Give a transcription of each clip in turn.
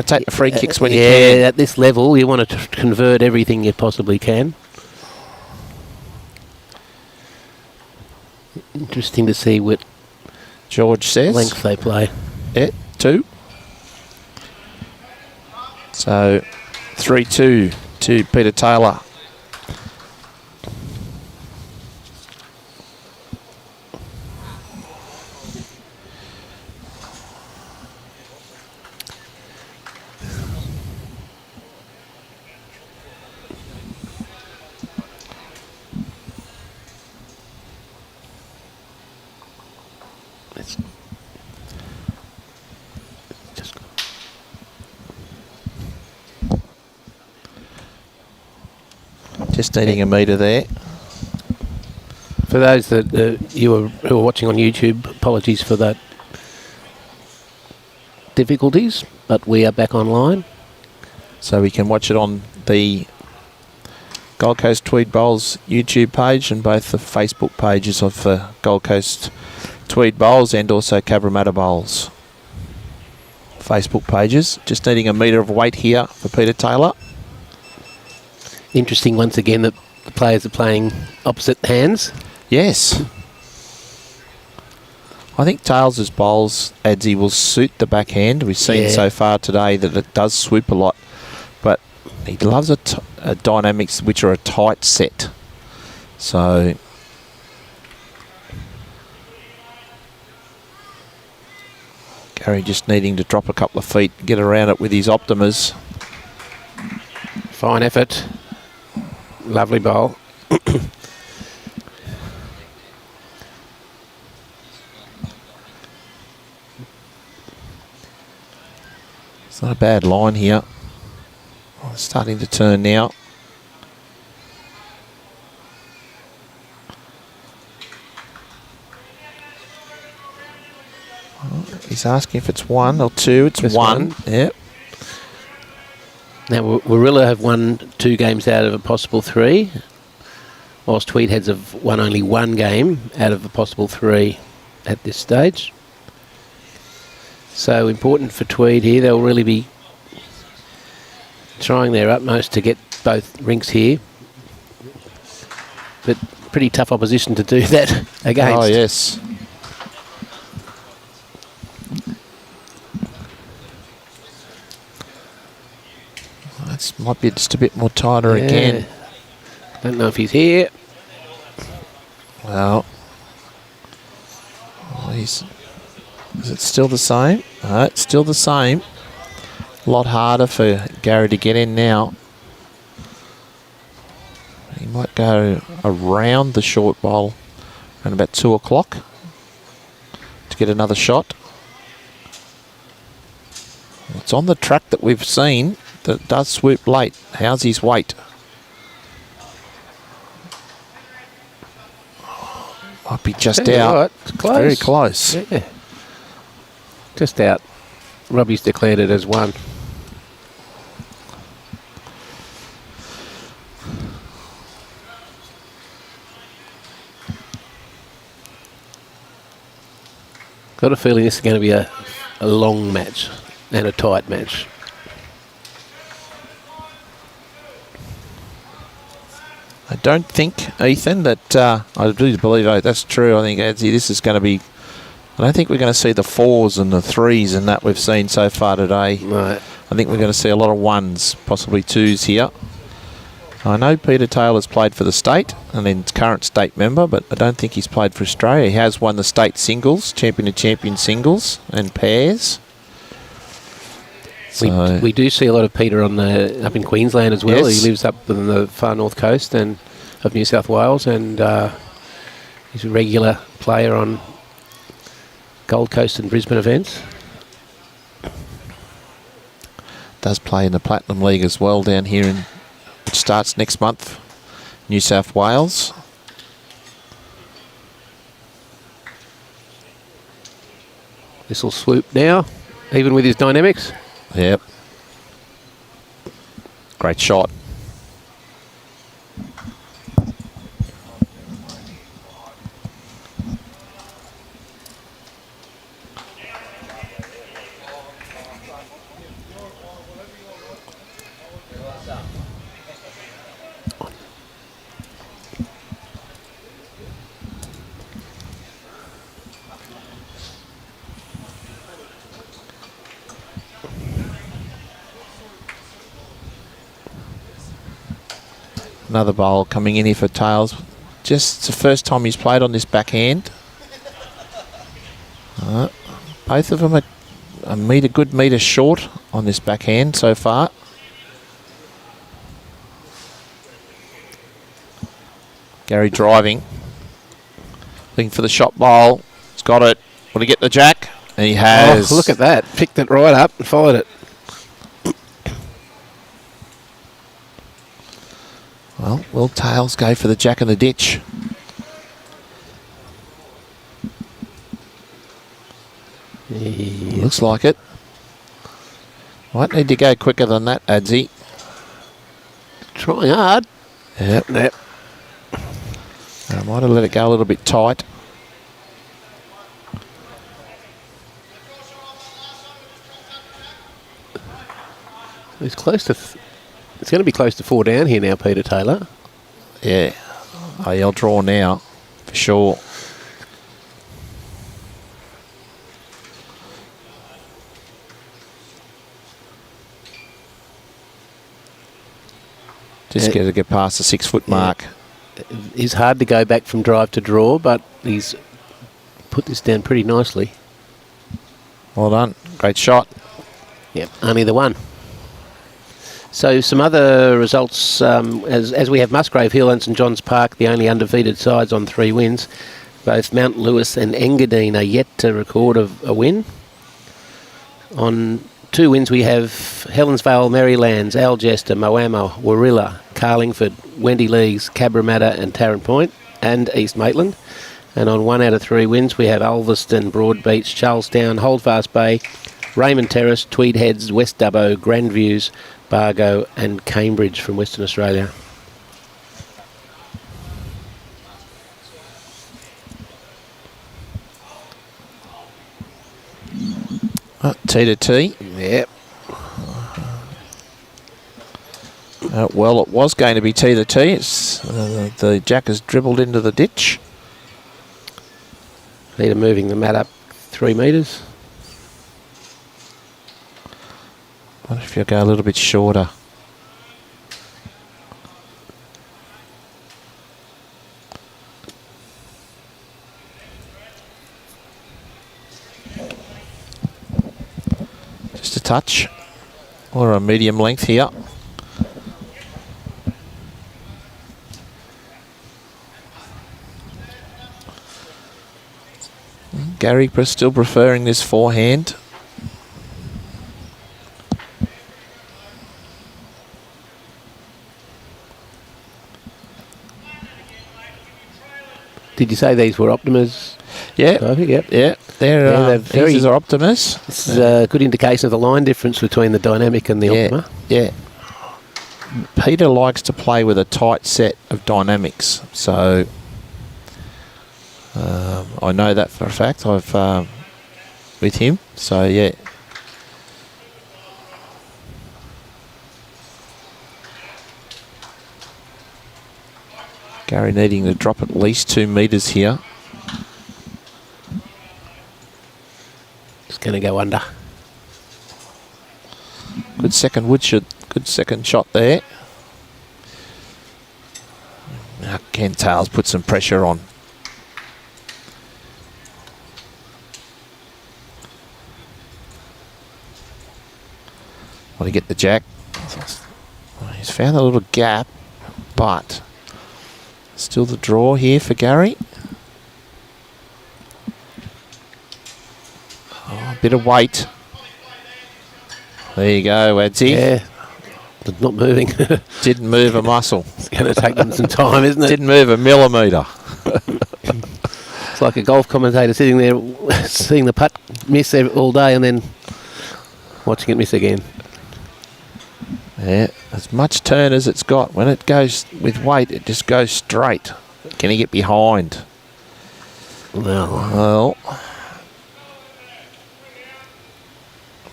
take the free kicks when you can. can. At this level, you want to convert everything you possibly can. Interesting to see what George says. Length they play. Yeah, 2. So 3-2 to Peter Taylor. Just needing a metre there. For those that who are watching on YouTube, apologies for that difficulties, but we are back online. So we can watch it on the Gold Coast Tweed Bowls YouTube page and both the Facebook pages of the Gold Coast Tweed Bowls and also Cabramatta Bowls Facebook pages. Just needing a metre of weight here for Peter Taylor. Interesting once again that the players are playing opposite hands. Yes. I think Tails' bowls, Adsy, will suit the backhand. We've seen so far today that it does swoop a lot, but he loves a dynamics which are a tight set. So Gary just needing to drop a couple of feet, get around it with his Optimas. Fine effort. Lovely bowl. It's not a bad line here. Oh, it's starting to turn now. Oh, he's asking if it's 1 or 2. It's Just 1. Yep. Now, Warilla have won 2 games out of a possible 3, whilst Tweed Heads have won only 1 game out of a possible 3 at this stage. So important for Tweed here. They'll really be trying their utmost to get both rinks here. But pretty tough opposition to do that against. Oh, yes. This might be just a bit more tighter again. Don't know if he's here. Well, is it still the same? No, it's still the same. A lot harder for Gary to get in now. He might go around the short bowl around about 2 o'clock to get another shot. It's on the track that we've seen that it does swoop late. How's his weight? Might be just out. Right. It's close. Very close. Yeah. Just out. Robbie's declared it as 1. Got a feeling this is going to be a long match and a tight match. I don't think, Ethan, that I really believe that's true. I think, Adsy, this is going to be... I don't think we're going to see the 4s and the 3s and that we've seen so far today. Right. I think we're going to see a lot of 1s, possibly 2s here. I know Peter Taylor's played for the state and then current state member, but I don't think he's played for Australia. He has won the state singles, champion of champion singles and pairs. So We do see a lot of Peter on up in Queensland as well. Yes. He lives up in the far north coast and of New South Wales, and he's a regular player on Gold Coast and Brisbane events. Does play in the Platinum League as well down here, which starts next month, New South Wales. This will swoop now, even with his dynamics. Yep. Great shot. Another bowl coming in here for tails. Just it's the first time he's played on this backhand. Both of them are a good metre short on this backhand so far. Gary driving. Looking for the shot bowl. He's got it. Will he get the jack? And he has. Oh, look at that. Picked it right up and followed it. Well, will tails go for the jack in the ditch? Looks like it. Might need to go quicker than that, Adsy. Trying hard. Yep. I might have let it go a little bit tight. It's close to. It's going to be close to 4 down here now, Peter Taylor. Yeah. I'll draw now, for sure. Just got to get past the 6 foot mark. It's hard to go back from drive to draw, but he's put this down pretty nicely. Well done. Great shot. Yep, only the one. So some other results, as we have Musgrave Hill and St John's Park, the only undefeated sides on 3 wins. Both Mount Lewis and Engadine are yet to record a win. On 2 wins we have Helensvale, Merrylands, Algester, Moama, Warilla, Carlingford, Wendy Leagues, Cabramatta and Tarrant Point, and East Maitland. And on 1 out of 3 wins we have Ulverston, Broadbeach, Charlestown, Holdfast Bay, Raymond Terrace, Tweed Heads, West Dubbo, Grandviews, Bargo and Cambridge from Western Australia. T to T. Yep. Well, it was going to be T to T. It's, the jack has dribbled into the ditch. Peter moving the mat up 3 metres. What if you go a little bit shorter? Just a touch or a medium length here. Gary still preferring this forehand. Did you say these were Optimas? Yeah, Yep. yeah. They're these are Optimas. This is a good indication of the line difference between the Dynamic and the Optima. Yeah. Peter likes to play with a tight set of dynamics, so I know that for a fact. I've with him, so yeah. Gary needing to drop at least 2 metres here. It's going to go under. Good second woodshot. Good second shot there. Now Ken Tails put some pressure on. Want to get the jack. He's found a little gap, but still the draw here for Gary. Oh, a bit of weight. There you go, Edsy. Yeah, but not moving. Didn't move a muscle. It's going to take them some time, isn't it? Didn't move a millimetre. It's like a golf commentator sitting there seeing the putt miss all day and then watching it miss again. Yeah, as much turn as it's got. When it goes with weight, it just goes straight. Can he get behind? Well,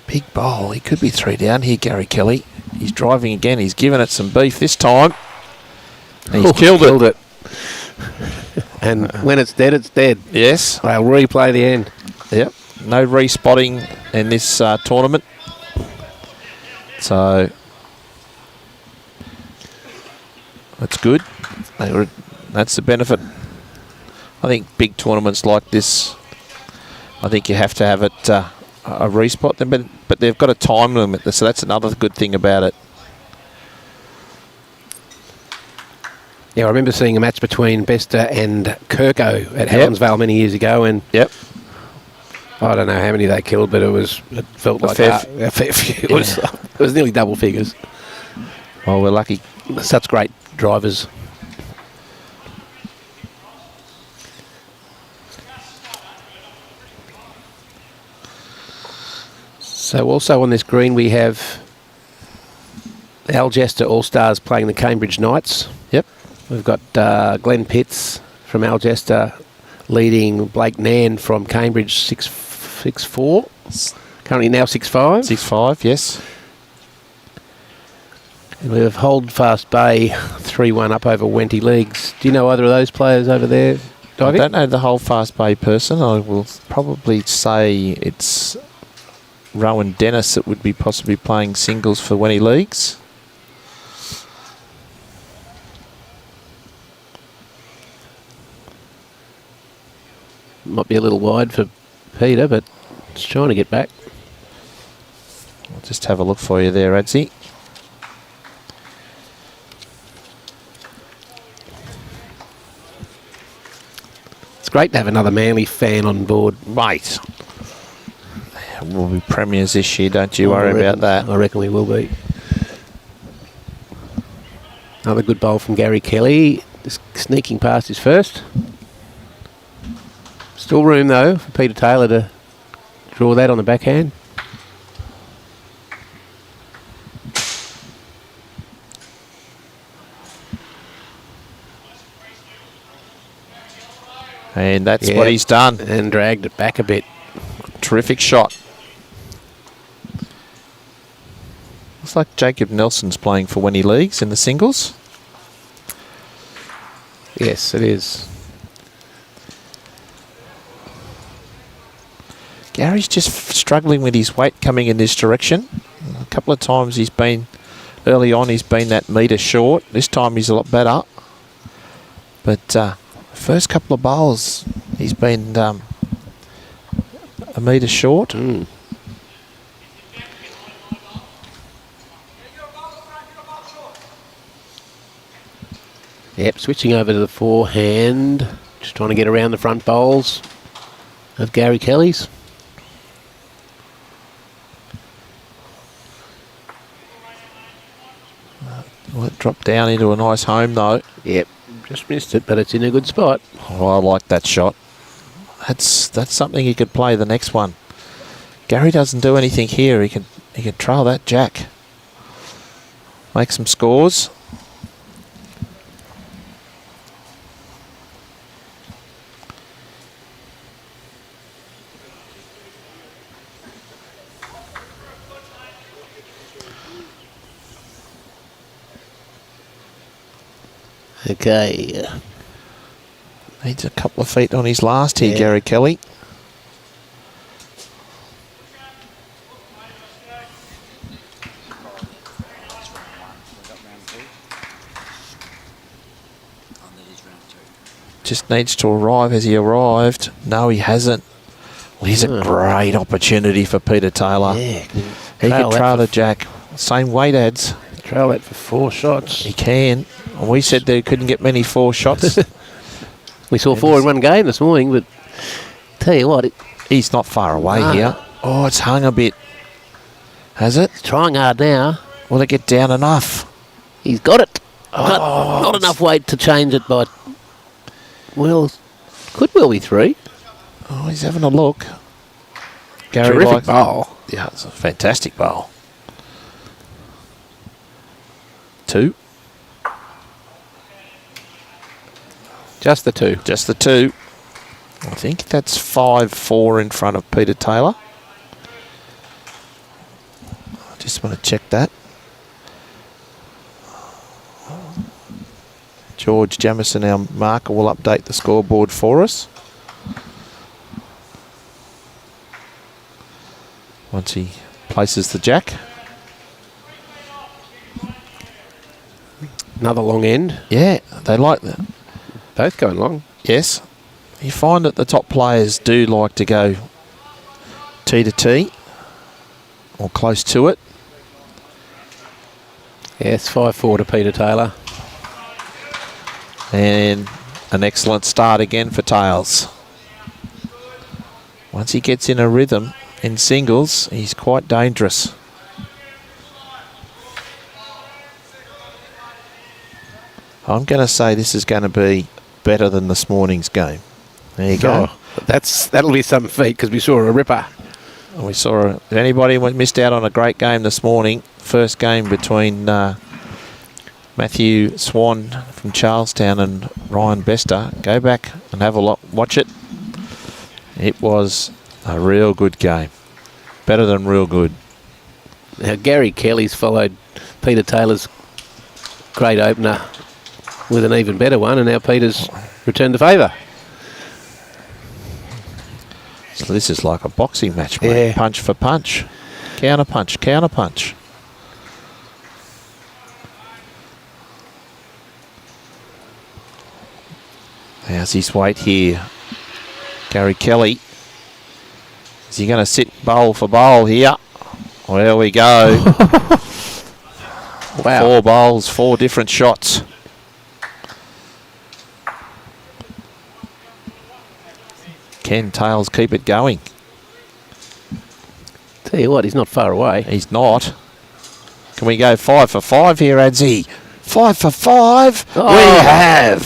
big bowl. He could be 3 down here, Gary Kelly. He's driving again. He's given it some beef this time. And he's killed it. And when it's dead, it's dead. Yes. I'll replay the end. Yep. No respotting in this tournament. So that's good. That's the benefit. I think big tournaments like this, I think you have to have it a respot them, but they've got a time limit, so that's another good thing about it. Yeah, I remember seeing a match between Bester and Kirko at Helensvale many years ago, and I don't know how many they killed, but it felt like a fair few. It was nearly double figures. Well, we're lucky. Such great drivers. So also on this green we have the Algester All-Stars playing the Cambridge Knights. Yep. We've got Glenn Pitts from Algester leading Blake Nan from Cambridge 6-4. Currently now 6-5. 6-5, yes. And we have Holdfast Bay 3-1 up over Wenty Leagues. Do you know either of those players over there, Divey? I don't know the Holdfast Bay person. I will probably say it's Rowan Dennis that would be possibly playing singles for Wenty Leagues. Might be a little wide for Peter, but it's trying to get back. I'll just have a look for you there, Adzi. It's great to have another Manly fan on board. Mate. We'll be premiers this year, don't you worry about that. I reckon we will be. Another good bowl from Gary Kelly. Just sneaking past his first. Still room, though, for Peter Taylor to draw that on the backhand. And that's what he's done. And dragged it back a bit. Terrific shot. Looks like Jacob Nelson's playing for Wenty Leagues in the singles. Yes, it is. Gary's just struggling with his weight coming in this direction. A couple of times early on he's been that metre short. This time he's a lot better. But first couple of bowls he's been a metre short. Yep, switching over to the forehand. Just trying to get around the front bowls of Gary Kelly's. Well, it dropped down into a nice home though. Yep, just missed it, but it's in a good spot. Oh, I like that shot. That's something he could play the next one. Gary doesn't do anything here. He can trail that jack. Make some scores. Okay. Needs a couple of feet on his last here, Gary Kelly. Just needs to arrive. Has he arrived? No, he hasn't. Well, here's a great opportunity for Peter Taylor. Yeah, he can trail the jack. Same weight adds. Trail that for 4 shots. He can. And we said they couldn't get many 4 shots. We saw 4 in one game this morning, but tell you what, he's not far away here. Oh, it's hung a bit. Has it? He's trying hard now. Will it get down enough? He's got it. Not enough weight to change it, but could well be 3. Oh, he's having a look. Gary Terrific bowl. Yeah, it's a fantastic bowl. 2. Just the 2. Just the 2. I think that's 5-4 in front of Peter Taylor. I just want to check that. George Jamison, our marker, will update the scoreboard for us once he places the jack. Another long end. Yeah, they like that. Both going long. Yes. You find that the top players do like to go tee to tee or close to it. Yes, 5-4 to Peter Taylor. And an excellent start again for Tails. Once he gets in a rhythm in singles, he's quite dangerous. I'm going to say this is going to be better than this morning's game. There you go. That'll be some feat because we saw a ripper. We saw if anybody missed out on a great game this morning. First game between Matthew Swan from Charlestown and Ryan Bester. Go back and have a look. Watch it. It was a real good game. Better than real good. Now Gary Kelly's followed Peter Taylor's great opener with an even better one, and now Peter's returned the favour. So this is like a boxing match, mate. Yeah. Punch for punch. Counter punch, counter punch. How's his weight here? Gary Kelly. Is he going to sit bowl for bowl here? Well, there we go. Wow. 4 bowls, 4 different shots. Can Tails keep it going? Tell you what, he's not far away. He's not. Can we go 5 for 5 here, Adzi? 5 for 5? Oh. We have.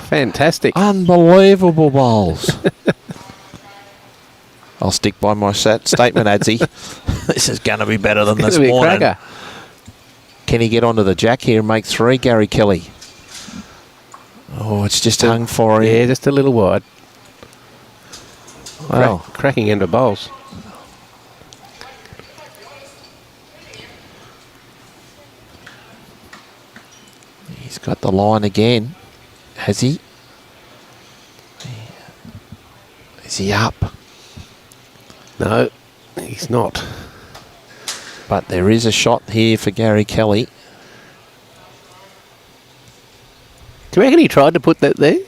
Fantastic. Unbelievable bowls. I'll stick by my statement, Adzi. This is going to be better than this It's gonna be a morning. cracker. Can he get onto the jack here and make 3, Gary Kelly? Oh, it's just hung for him. Yeah, just a little wide. Well, Cracking end of bowls. he's got the line again. Has he? Is he up? No, he's not. But there is a shot here for Gary Kelly. Do you reckon he tried to put that there?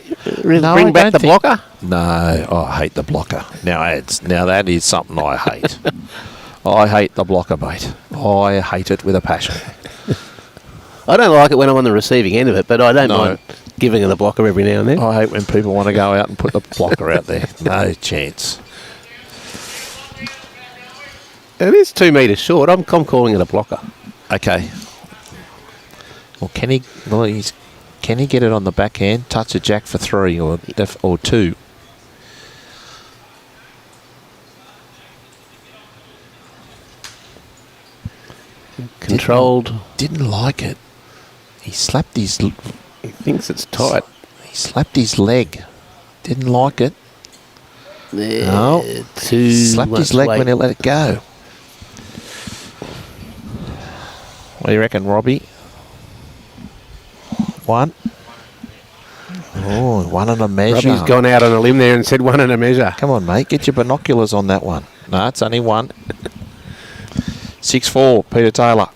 No, Bring I back don't the think- blocker? No, oh, I hate the blocker. Now that is something I hate. I hate the blocker bait. I hate it with a passion. I don't like it when I'm on the receiving end of it, but I don't No. mind giving it the blocker every now and then. I hate when people want to go out and put the blocker out there. No chance. It is 2 metres short. I'm calling it a blocker. Okay. Well, can he get it on the backhand? Touch a jack for 3 or 2. Controlled. Didn't like it. He slapped his. He thinks it's tight. He slapped his leg. Didn't like it. No. Too Slapped his much leg weight. when he let it go. What do you reckon, Robbie? 1. Oh, 1 and a measure. Robbie's gone out on a limb there and said 1 and a measure. Come on, mate. Get your binoculars on that one. No, it's only 1. 6-4, Peter Taylor.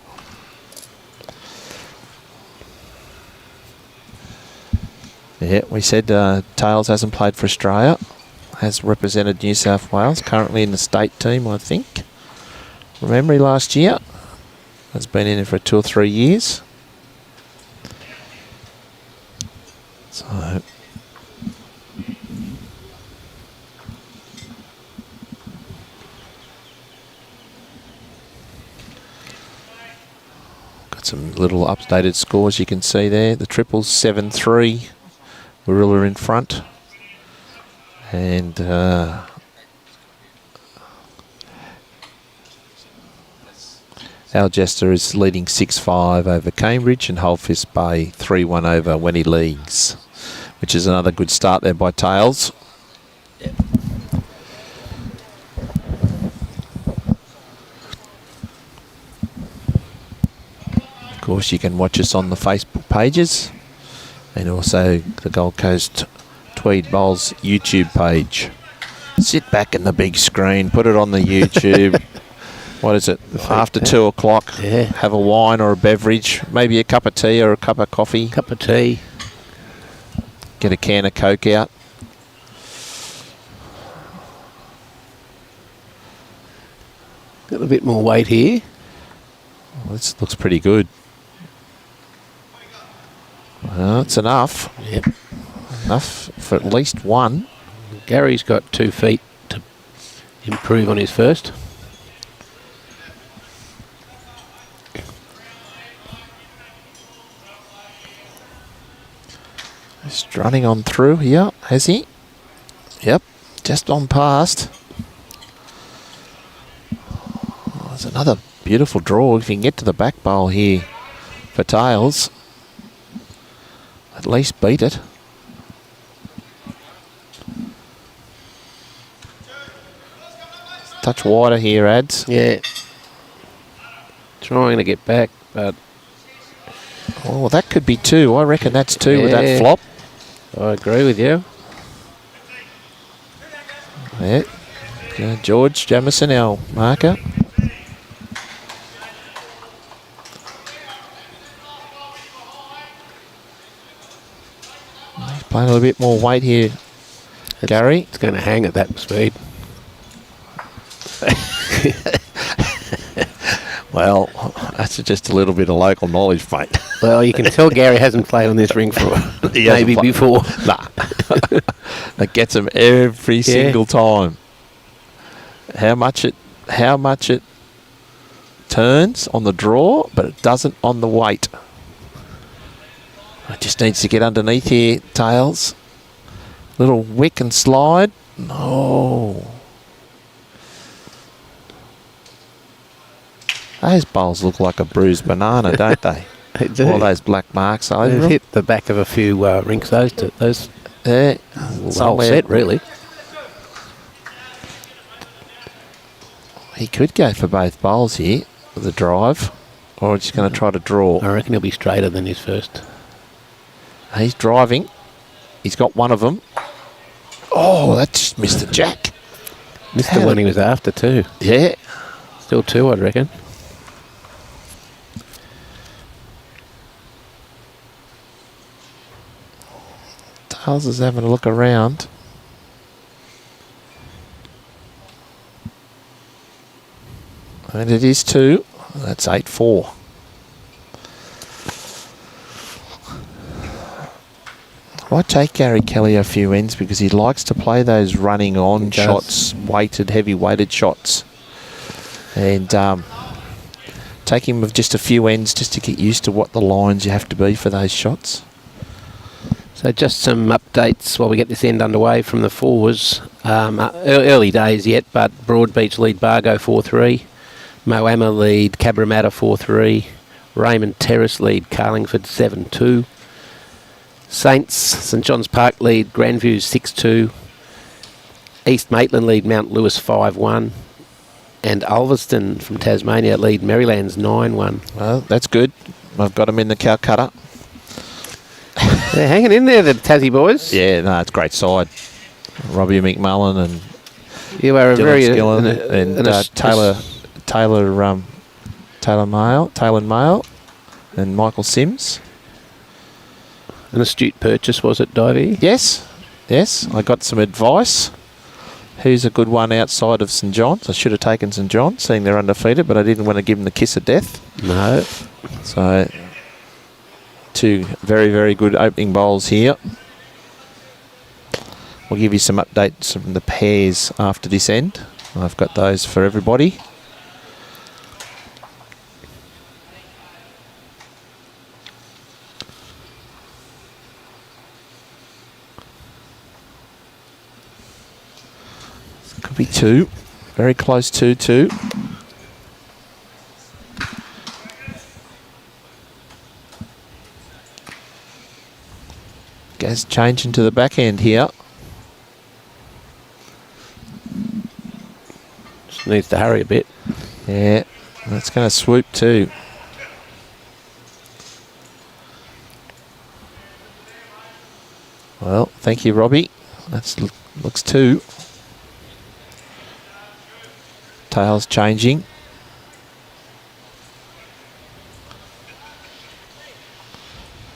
Yeah, we said Tails hasn't played for Australia. Has represented New South Wales. Currently in the state team, I think. Remember last year? Has been in it for 2 or 3 years. So... some little updated scores you can see there. The triples 7-3. Warilla in front. And Algester is leading 6-5 over Cambridge and Holfist Bay 3-1 over Wenny Leagues, which is another good start there by Tails. Yep. course, you can watch us on the Facebook pages and also the Gold Coast Tweed Bowls YouTube page. Sit back in the big screen, put it on the YouTube. What is it? After 2 o'clock, Yeah. have a wine or a beverage, maybe a cup of tea or a cup of coffee. Cup of tea. Get a can of Coke out. Got a bit more weight here. Well, this looks pretty good. Well, it's enough. Yep. Enough for at least one. Gary's got 2 feet to improve on his first. Just running on through here, has he? Yep, just on past. Oh, there's another beautiful draw. If you can get to the back bowl here for tails, at least beat it. Touch wider here, Ads. Yeah. Trying to get back, but Oh, that could be 2. I reckon that's 2 with that Yeah. flop. I agree with you. Yeah. George Jamison, our marker. He's playing a little bit more weight here, Gary. It's going to hang at that speed. Well, that's just a little bit of local knowledge, mate. Well, you can tell Gary hasn't played on this ring for He hasn't maybe played. before. Nah. That gets him every single time. How much it turns on the draw, but it doesn't on the weight. It just needs to get underneath here, tails. Little wick and slide. No. Those bowls look like a bruised banana, don't they? They do. All those black marks over They've them. hit the back of a few rinks. Those Yeah. whole Somewhere. set really. He could go for both bowls here, the drive, or just going to try to draw. I reckon he'll be straighter than his first. He's driving. He's got one of them. Oh, that just missed the jack. Missed How the one did- he was after too. Yeah. Still 2, I'd reckon. Tails is having a look around. And it is 2. That's 8-4. Might take Gary Kelly a few ends because he likes to play those running on He does. shots, heavy weighted shots. And take him with just a few ends just to get used to what the lines you have to be for those shots. So just some updates while we get this end underway from the fours. Early days yet, but Broadbeach lead Bargo 4-3. Moama lead Cabramatta 4-3. Raymond Terrace lead Carlingford 7-2. Saints St John's Park lead Grandview 6-2. East Maitland lead Mount Lewis 5-1. And Ulverston from Tasmania lead Maryland's 9-1. Well, that's good. I've got him in the Calcutta. They're hanging in there, the Tassie boys. Yeah, no, it's a great side. Robbie McMullen and You are a Dylan very Skillen and Taylor Mail and Michael Sims. an astute purchase, was it, Divey? Yes, I got some advice. Who's a good one outside of St John's? I should have taken St John's, seeing they're undefeated, but I didn't want to give them the kiss of death. No. So, 2 very, very good opening bowls here. We'll give you some updates from the pairs after this end. I've got those for everybody. Could be 2. Very close to 2. Gas changing to the back end here. Just needs to hurry a bit. Yeah, that's going to swoop too. Thank you, Robbie. Looks 2. Tails changing.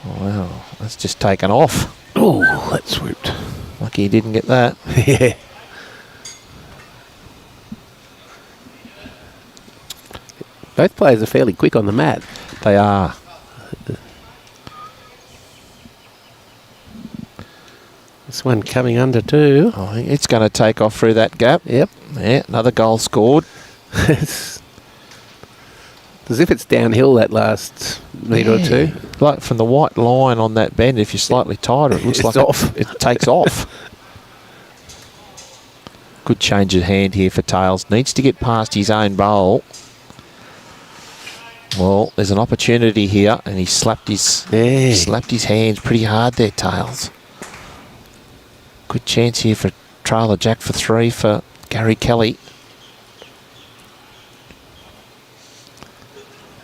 Wow, that's just taken off. Oh, that swooped. Lucky he didn't get that. Yeah. Both players are fairly quick on the mat. They are. This one coming under too. I think it's going to take off through that gap. Yep. Yeah, another goal scored. It's as if it's downhill that last metre or two. Like from the white line on that bend, if you're slightly tighter, it looks It's like off. it takes off. Good change of hand here for Tails. Needs to get past his own bowl. Well, there's an opportunity here, and he slapped his hands pretty hard there, Tails. Good chance here for trailer jack for 3 for Gary Kelly.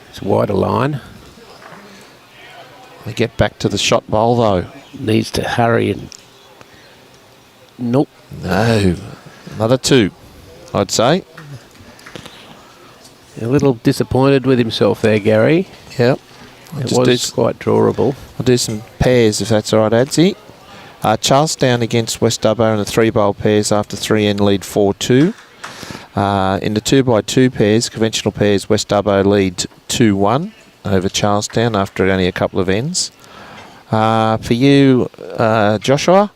It's wider line. We get back to the shot bowl though. Needs to hurry and... Nope. No. Another 2, I'd say. A little disappointed with himself there, Gary. Yep. It was quite drawable. I'll do some pairs if that's all right, Adsy. Charlestown against West Dubbo in the 3-bowl pairs after 3N lead 4-2. In the 2x2 pairs, conventional pairs, West Dubbo lead 2-1 over Charlestown after only a couple of ends. For you, Joshua,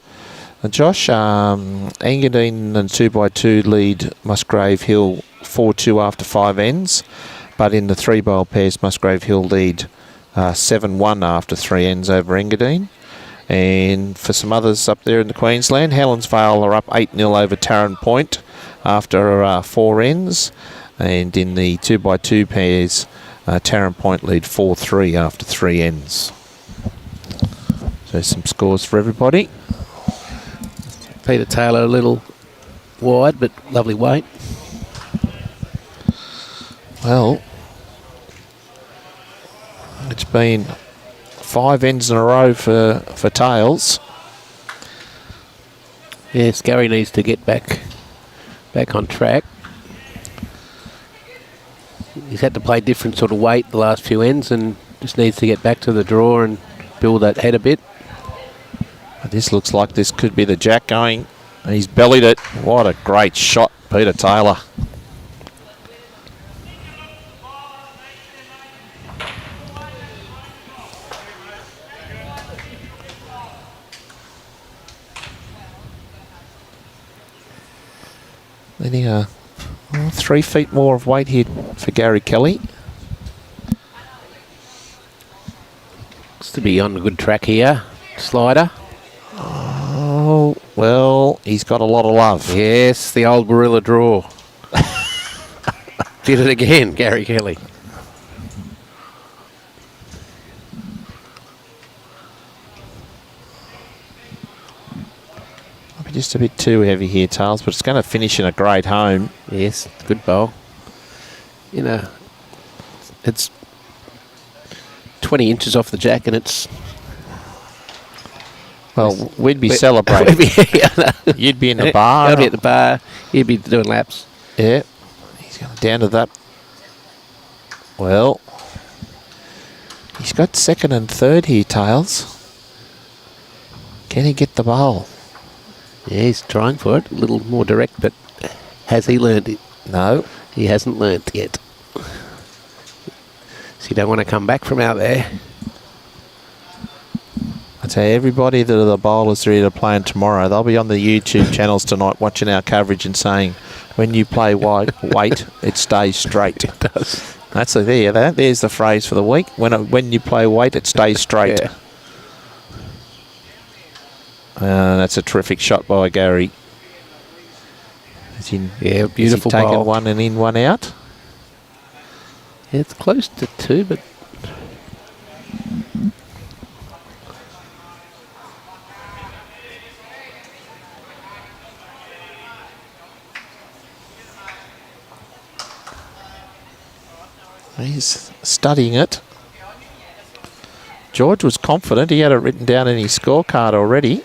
Engadine and 2x2 lead Musgrave Hill 4-2 after 5 ends, but in the 3-bowl pairs, Musgrave Hill lead 7-1 after 3 ends over Engadine. And for some others up there in the Queensland, Helensvale are up 8-0 over Tarrant Point after 4 ends. And in the 2x2 pairs, Tarrant Point lead 4-3 after 3 ends. So some scores for everybody. Peter Taylor a little wide, but lovely weight. Well, it's been 5 ends in a row for Tails. Yes, Gary needs to get back on track. He's had to play different sort of weight the last few ends and just needs to get back to the draw and build that head a bit. This looks like this could be the jack going. He's bellied it. What a great shot, Peter Taylor. Needing 3 feet more of weight here for Gary Kelly. Looks to be on a good track here. Slider. Oh, well, he's got a lot of love. Yes, the old Warilla draw. Did it again, Gary Kelly. Just a bit too heavy here, Tails, but it's going to finish in a great home. Yes, good bowl. You know, it's 20 inches off the jack and it's... Well, we'd be celebrating. You'd be in the bar. I'd be at the bar. You'd be doing laps. Yeah. He's going down to that. Well, he's got 2nd and 3rd here, Tails. Can he get the bowl? Yeah, he's trying for it. A little more direct, but has he learned it? No. He hasn't learnt yet. So you don't want to come back from out there. I tell you, everybody that are the bowlers that are playing tomorrow, they'll be on the YouTube channels tonight watching our coverage and saying, when you play weight, it stays straight. It does. That's there's the phrase for the week. When you play weight, it stays straight. Yeah. That's a terrific shot by Gary. Beautiful taken bowl. 1 and in, 1 out. Yeah, it's close to 2, but... He's studying it. George was confident. He had it written down in his scorecard already.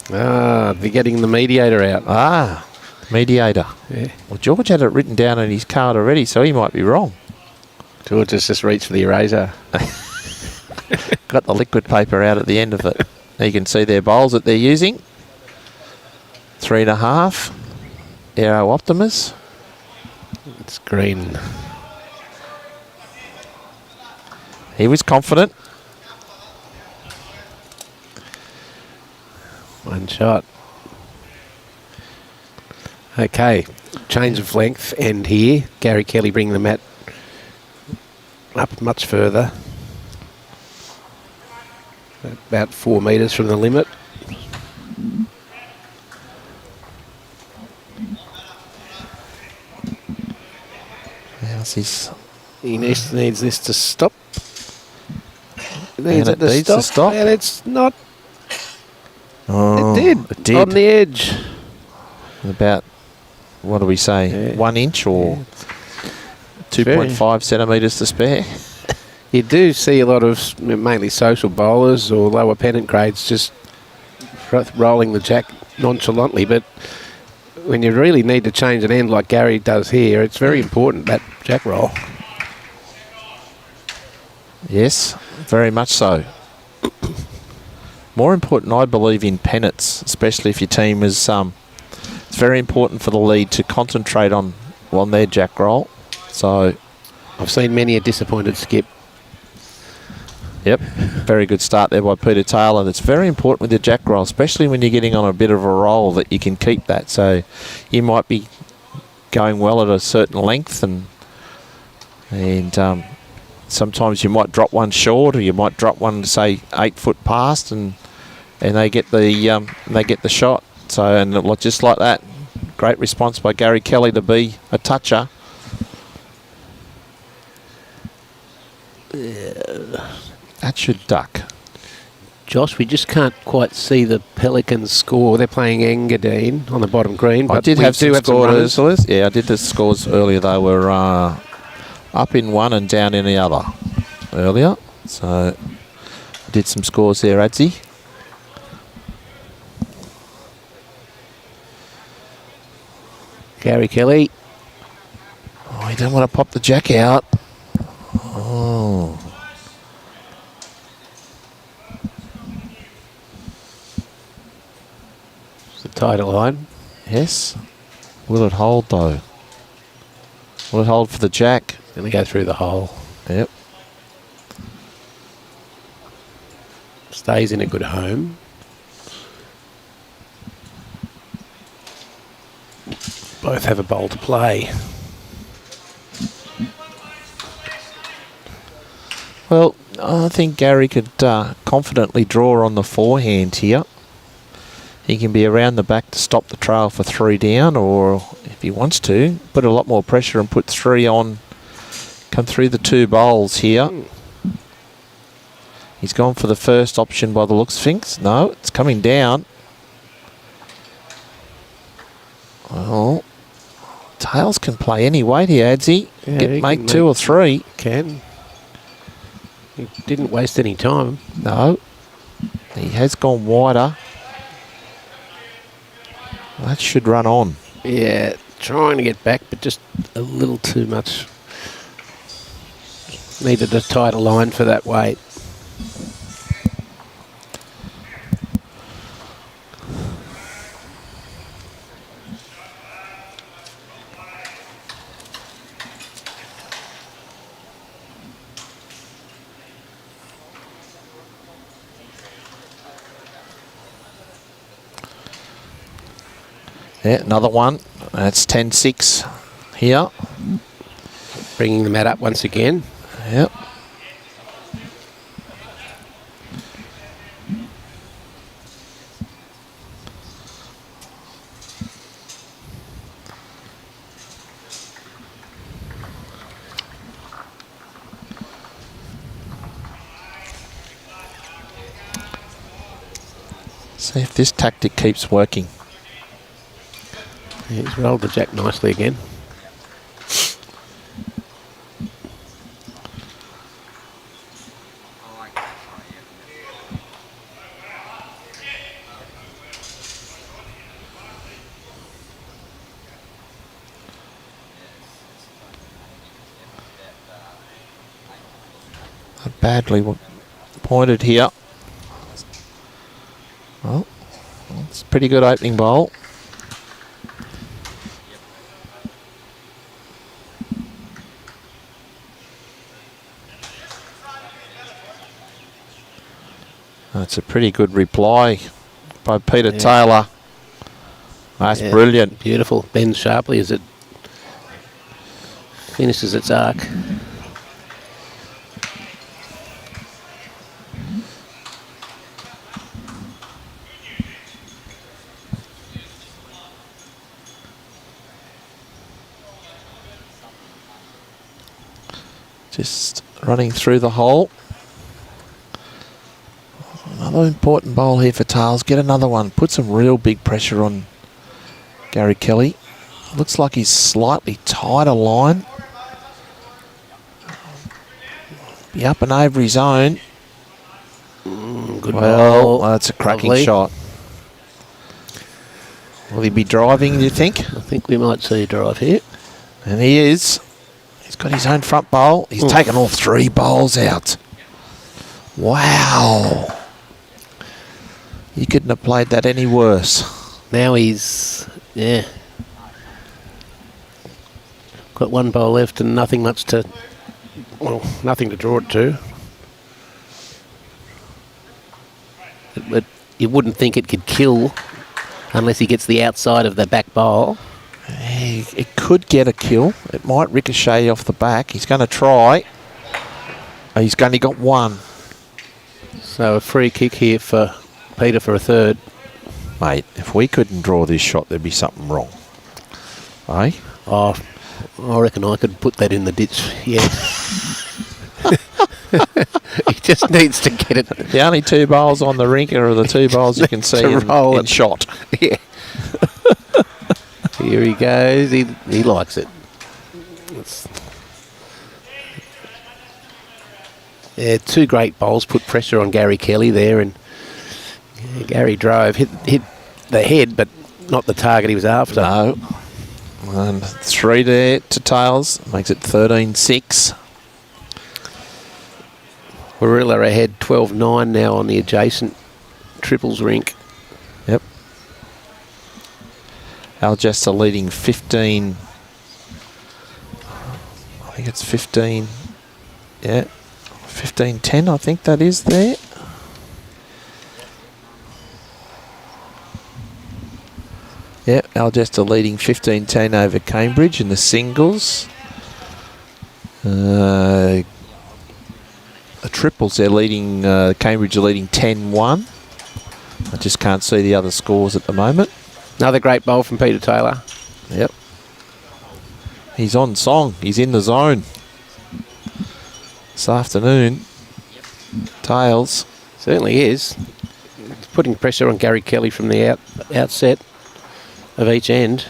They're getting the mediator out. Ah, mediator. Yeah. Well, George had it written down on his card already, so he might be wrong. George has just reached for the eraser. Got the liquid paper out at the end of it. You can see their bowls that they're using. 3.5. Aero Optimus. It's green. He was confident. One shot. Okay, change of length end here. Gary Kelly bringing the mat up much further. About 4 metres from the limit. How's his... He needs this to stop. And it needs to stop. And it's not. Oh, it did. On the edge. About, what do we say, Yeah. 1 inch or Yeah. 2.5 centimetres to spare? You do see a lot of mainly social bowlers or lower pennant grades just rolling the jack nonchalantly, but when you really need to change an end like Gary does here, it's very important, that jack roll. Yes, very much so. More important, I believe, in pennants, especially if your team is... it's very important for the lead to concentrate on their jack roll. So... I've seen many a disappointed skip. Yep, very good start there by Peter Taylor. That's very important with your jack roll, especially when you're getting on a bit of a roll, that you can keep that. So you might be going well at a certain length, and sometimes you might drop one short, or you might drop one, say, 8 foot past, and they get the shot. So, and just like that, great response by Gary Kelly to be a toucher. That should duck. Josh, we just can't quite see the Pelicans score. They're playing Engadine on the bottom green. I But did we have some runners. scores. Yeah, I did the scores earlier. They were up in one and down in the other earlier. So I did some scores there, Adzi. Gary Kelly. Oh, you don't want to pop the jack out. Oh. The tighter line. Yes. Will it hold, though? Will it hold for the jack? Going to go through the hole. Yep. Stays in a good home. Both have a bowl to play. Well, I think Gary could confidently draw on the forehand here. He can be around the back to stop the trail for 3 down, or if he wants to, put a lot more pressure and put 3 on, come through the 2 bowls here. He's gone for the first option by the looks of things. No, it's coming down. Well, tails can play any weight here, Adzi. Yeah, Make 2 or 3. Can. He didn't waste any time. No. He has gone wider. That should run on. Yeah, trying to get back, but just a little too much. Needed a tighter line for that weight. Yeah, another one. That's 10-6 here. Bringing the mat up once again. Yep. See if this tactic keeps working. He's rolled the jack nicely again. badly pointed here. Well, it's a pretty good opening bowl. That's a pretty good reply by Peter Taylor. That's brilliant. Beautiful. Bends sharply as it finishes its arc. Just running through the hole. Another important bowl here for Tails. Get another one. Put some real big pressure on Gary Kelly. Looks like he's slightly tighter line. Be up and over his own. Good Well, ball. that's a cracking Lovely. shot. Will he be driving, do you think? I think we might see a drive here. And he is. He's got his own front bowl. He's taken all 3 bowls out. Wow. You couldn't have played that any worse. Now he's, got 1 bowl left and nothing to draw it to. But you wouldn't think it could kill unless he gets the outside of the back bowl. It could get a kill. It might ricochet off the back. He's going to try. He's only got 1. So a free kick here for Peter for a third. Mate, if we couldn't draw this shot, there'd be something wrong. Eh? Oh, I reckon I could put that in the ditch, yeah. He just needs to get it. The only 2 bowls on the rink are the 2 bowls you can see in shot. Yeah. Here he goes. He likes it. Yeah, 2 great bowls put pressure on Gary Kelly there, and Gary drove, hit the head, but not the target he was after. No. And 3 there to Tails. Makes it 13-6. Warilla ahead 12-9 now on the adjacent triples rink. Yep. Algesta leading 15. I think it's 15. Yeah. 15-10, I think that is there. Yeah, Algesta leading 15-10 over Cambridge in the singles. The triples, they're leading, Cambridge are leading 10-1. I just can't see the other scores at the moment. Another great bowl from Peter Taylor. Yep. He's on song. He's in the zone. This afternoon. Tails. Certainly is. It's putting pressure on Gary Kelly from the outset of each end.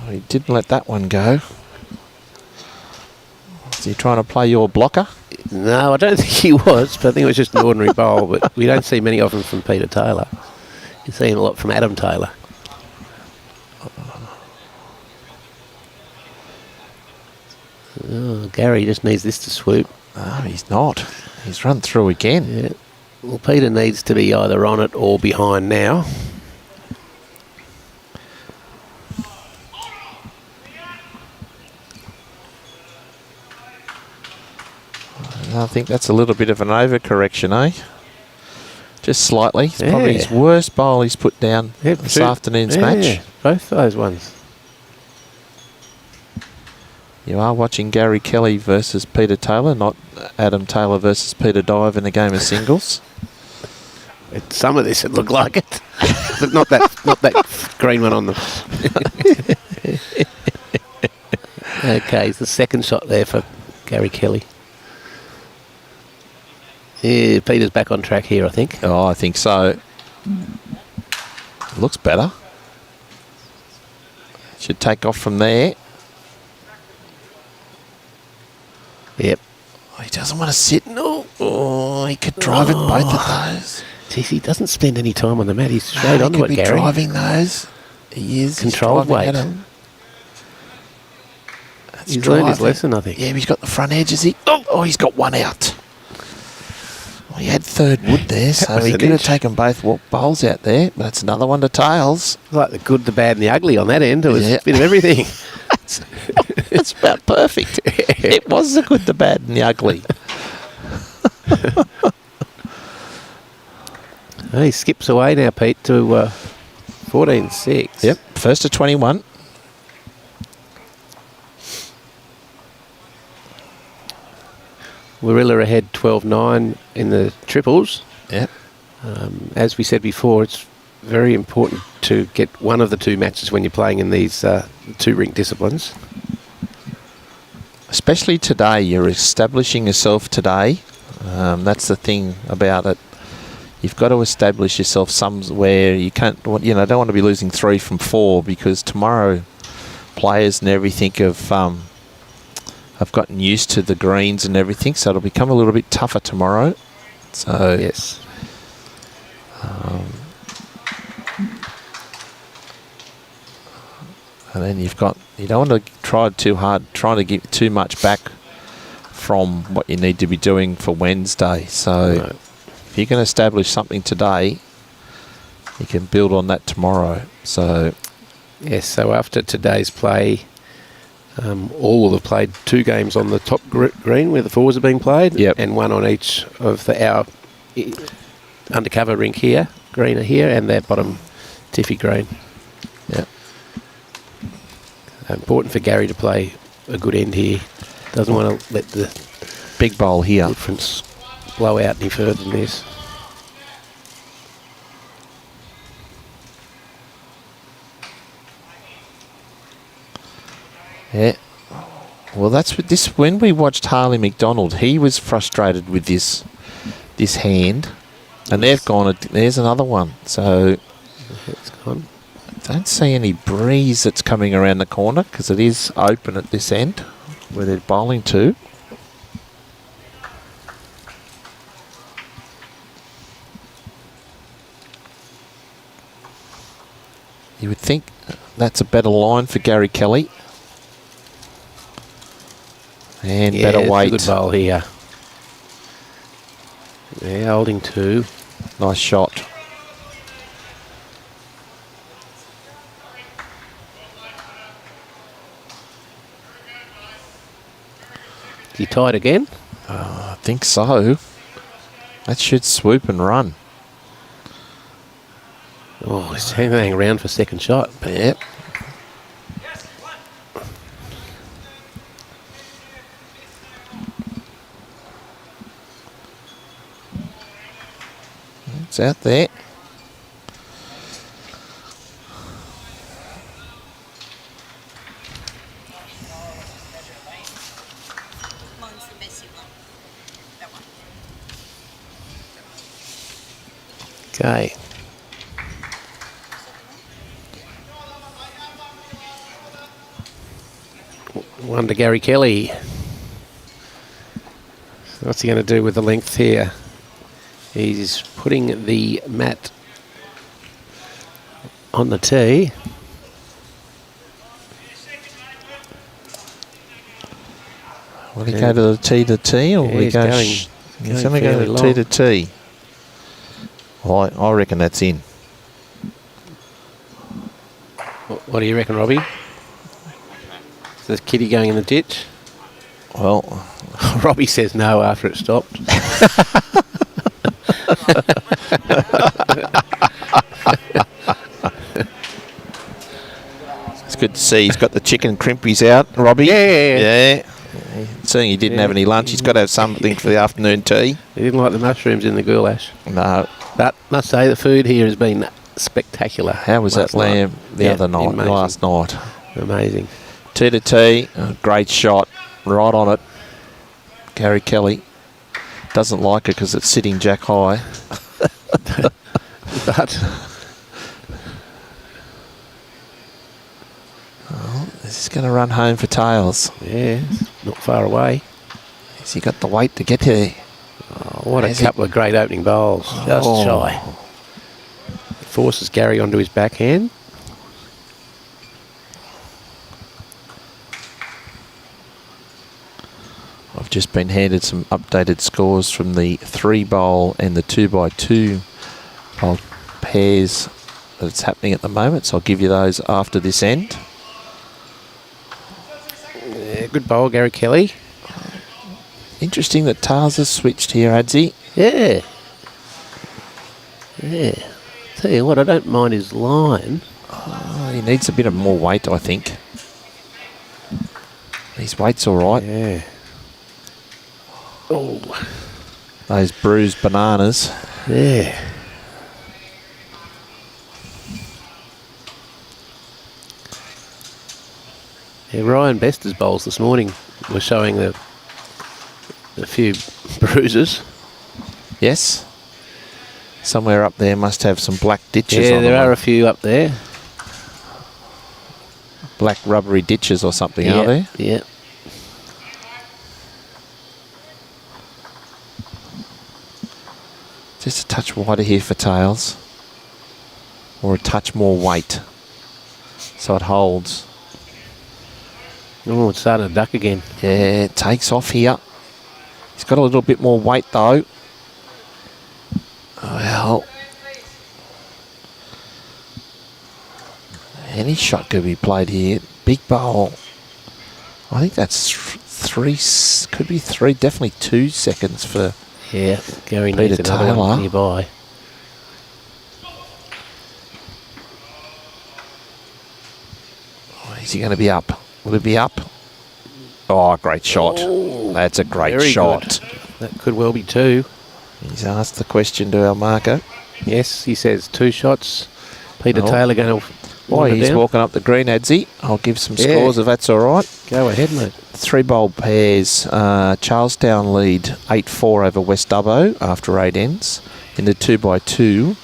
He didn't let that one go. Is he trying to play your blocker? No, I don't think he was, but I think it was just an ordinary bowl, but we don't see many of them from Peter Taylor. You're seeing a lot from Adam Taylor. Oh, Gary just needs this to swoop. No, he's not. He's run through again. Yeah. Well, Peter needs to be either on it or behind now. I think that's a little bit of an overcorrection, eh? Just slightly. It's probably his worst bowl he's put down this afternoon's match. Both those ones. You are watching Gary Kelly versus Peter Taylor, not Adam Taylor versus Peter Dive in a game of singles. Some of this it looked like it, but not that green one on the. Okay, it's the second shot there for Gary Kelly. Yeah, Peter's back on track here, I think. Oh, I think so. Looks better. Should take off from there. Yep. He doesn't want to sit. No. Oh, he could drive it both of those. Geez, he doesn't spend any time on the mat. He's straight onto it, He could be Gary. driving those. He is. Controlled weight. He's learned his lesson, I think. Yeah, he's got the front edge, is he? Oh, he's got one out. Well, he had third wood there, so he could have taken both bowls out there. But it's another one to tails. Like the good, the bad and the ugly on that end. It was a bit of everything. It's about perfect. It was the good, the bad and the ugly. He skips away now, Pete, to 14-6. Yep, first to 21. Warilla ahead 12-9 in the triples. Yep. As we said before, it's very important to get one of the two matches when you're playing in these two rink disciplines. Especially today, you're establishing yourself today. That's the thing about it. You've got to establish yourself somewhere. You can't, don't want to be losing 3 from 4 because tomorrow players and everything have gotten used to the greens and everything, so it'll become a little bit tougher tomorrow. So yes. And then you don't want to try too hard, trying to get too much back from what you need to be doing for Wednesday. So if you can establish something today, you can build on that tomorrow. So yes, so after today's play, all will have played 2 games on the top green where the fours are being played, and 1 on each of our undercover rink here, greener here, and their bottom tiffy green. Yeah. Important for Gary to play a good end here. Doesn't want to let the big bowl here difference blow out any further than this. Yeah. Well, that's what this. When we watched Harley McDonald, he was frustrated with this hand, and they've gone. There's another one. So it's gone. I don't see any breeze that's coming around the corner because it is open at this end where they're bowling to. You would think that's a better line for Gary Kelly. And better weight. Good bowl here. Yeah, holding 2. Nice shot. You tied again? I think so. That should swoop and run. Oh, he's hanging around for second shot. Yep. It's out there. Okay. One to Gary Kelly. What's he going to do with the length here? He's putting the mat on the tee. Will he go to the tee to tee, or will he go? He's going to go to tee to tee. Well, I reckon that's in. What do you reckon, Robbie? Is this kitty going in the ditch? Well, Robbie says no after it stopped. It's good to see he's got the chicken crimpies out, Robbie. Yeah. Seeing he didn't have any lunch, he's got to have something for the afternoon tea. He didn't like the mushrooms in the goulash. No. But must say the food here has been spectacular. How was that lamb other night? Amazing. Last night. Amazing. Tee to tee, great shot, right on it. Gary Kelly doesn't like it because it's sitting jack high. But this is going to run home for tails. yeah, not far away. Has he got the weight to get there? Oh, what a couple of great opening bowls. Just shy. Forces Gary onto his backhand. I've just been handed some updated scores from the 3-bowl and the 2x2 bowl pairs that's happening at the moment, so I'll give you those after this end. Yeah, good bowl, Gary Kelly. Interesting that Tars has switched here, Adzi. Yeah. Yeah. Tell you what, I don't mind his line. Oh, he needs a bit of more weight, I think. His weight's all right. Yeah. Oh. Those bruised bananas. Yeah. Yeah, Ryan Bester's bowls this morning were showing a few bruises. Yes. Somewhere up there must have some black ditches Yeah, on there them. are a few up there. Black rubbery ditches or something, are there? Yeah. Just a touch wider here for tails. Or a touch more weight. So it holds. Oh, it's starting to duck again. Yeah, it takes off here. He's got a little bit more weight though. Well, any shot could be played here. Big bowl. I think that's could be 3, definitely 2 seconds for Yeah, Gary Peter needs another Taylor. one nearby. Is he going to be up? Will he be up? Oh, great shot. Oh, That's a great very shot. good. That could well be 2. He's asked the question to our marker. Yes, he says 2 shots. Peter Oh. Taylor going to... Why, he's walking up the green, Adzi. I'll give some scores if that's all right. Go ahead, mate. 3-bowl pairs. Charlestown lead 8-4 over West Dubbo after 8 ends. In the 2x2,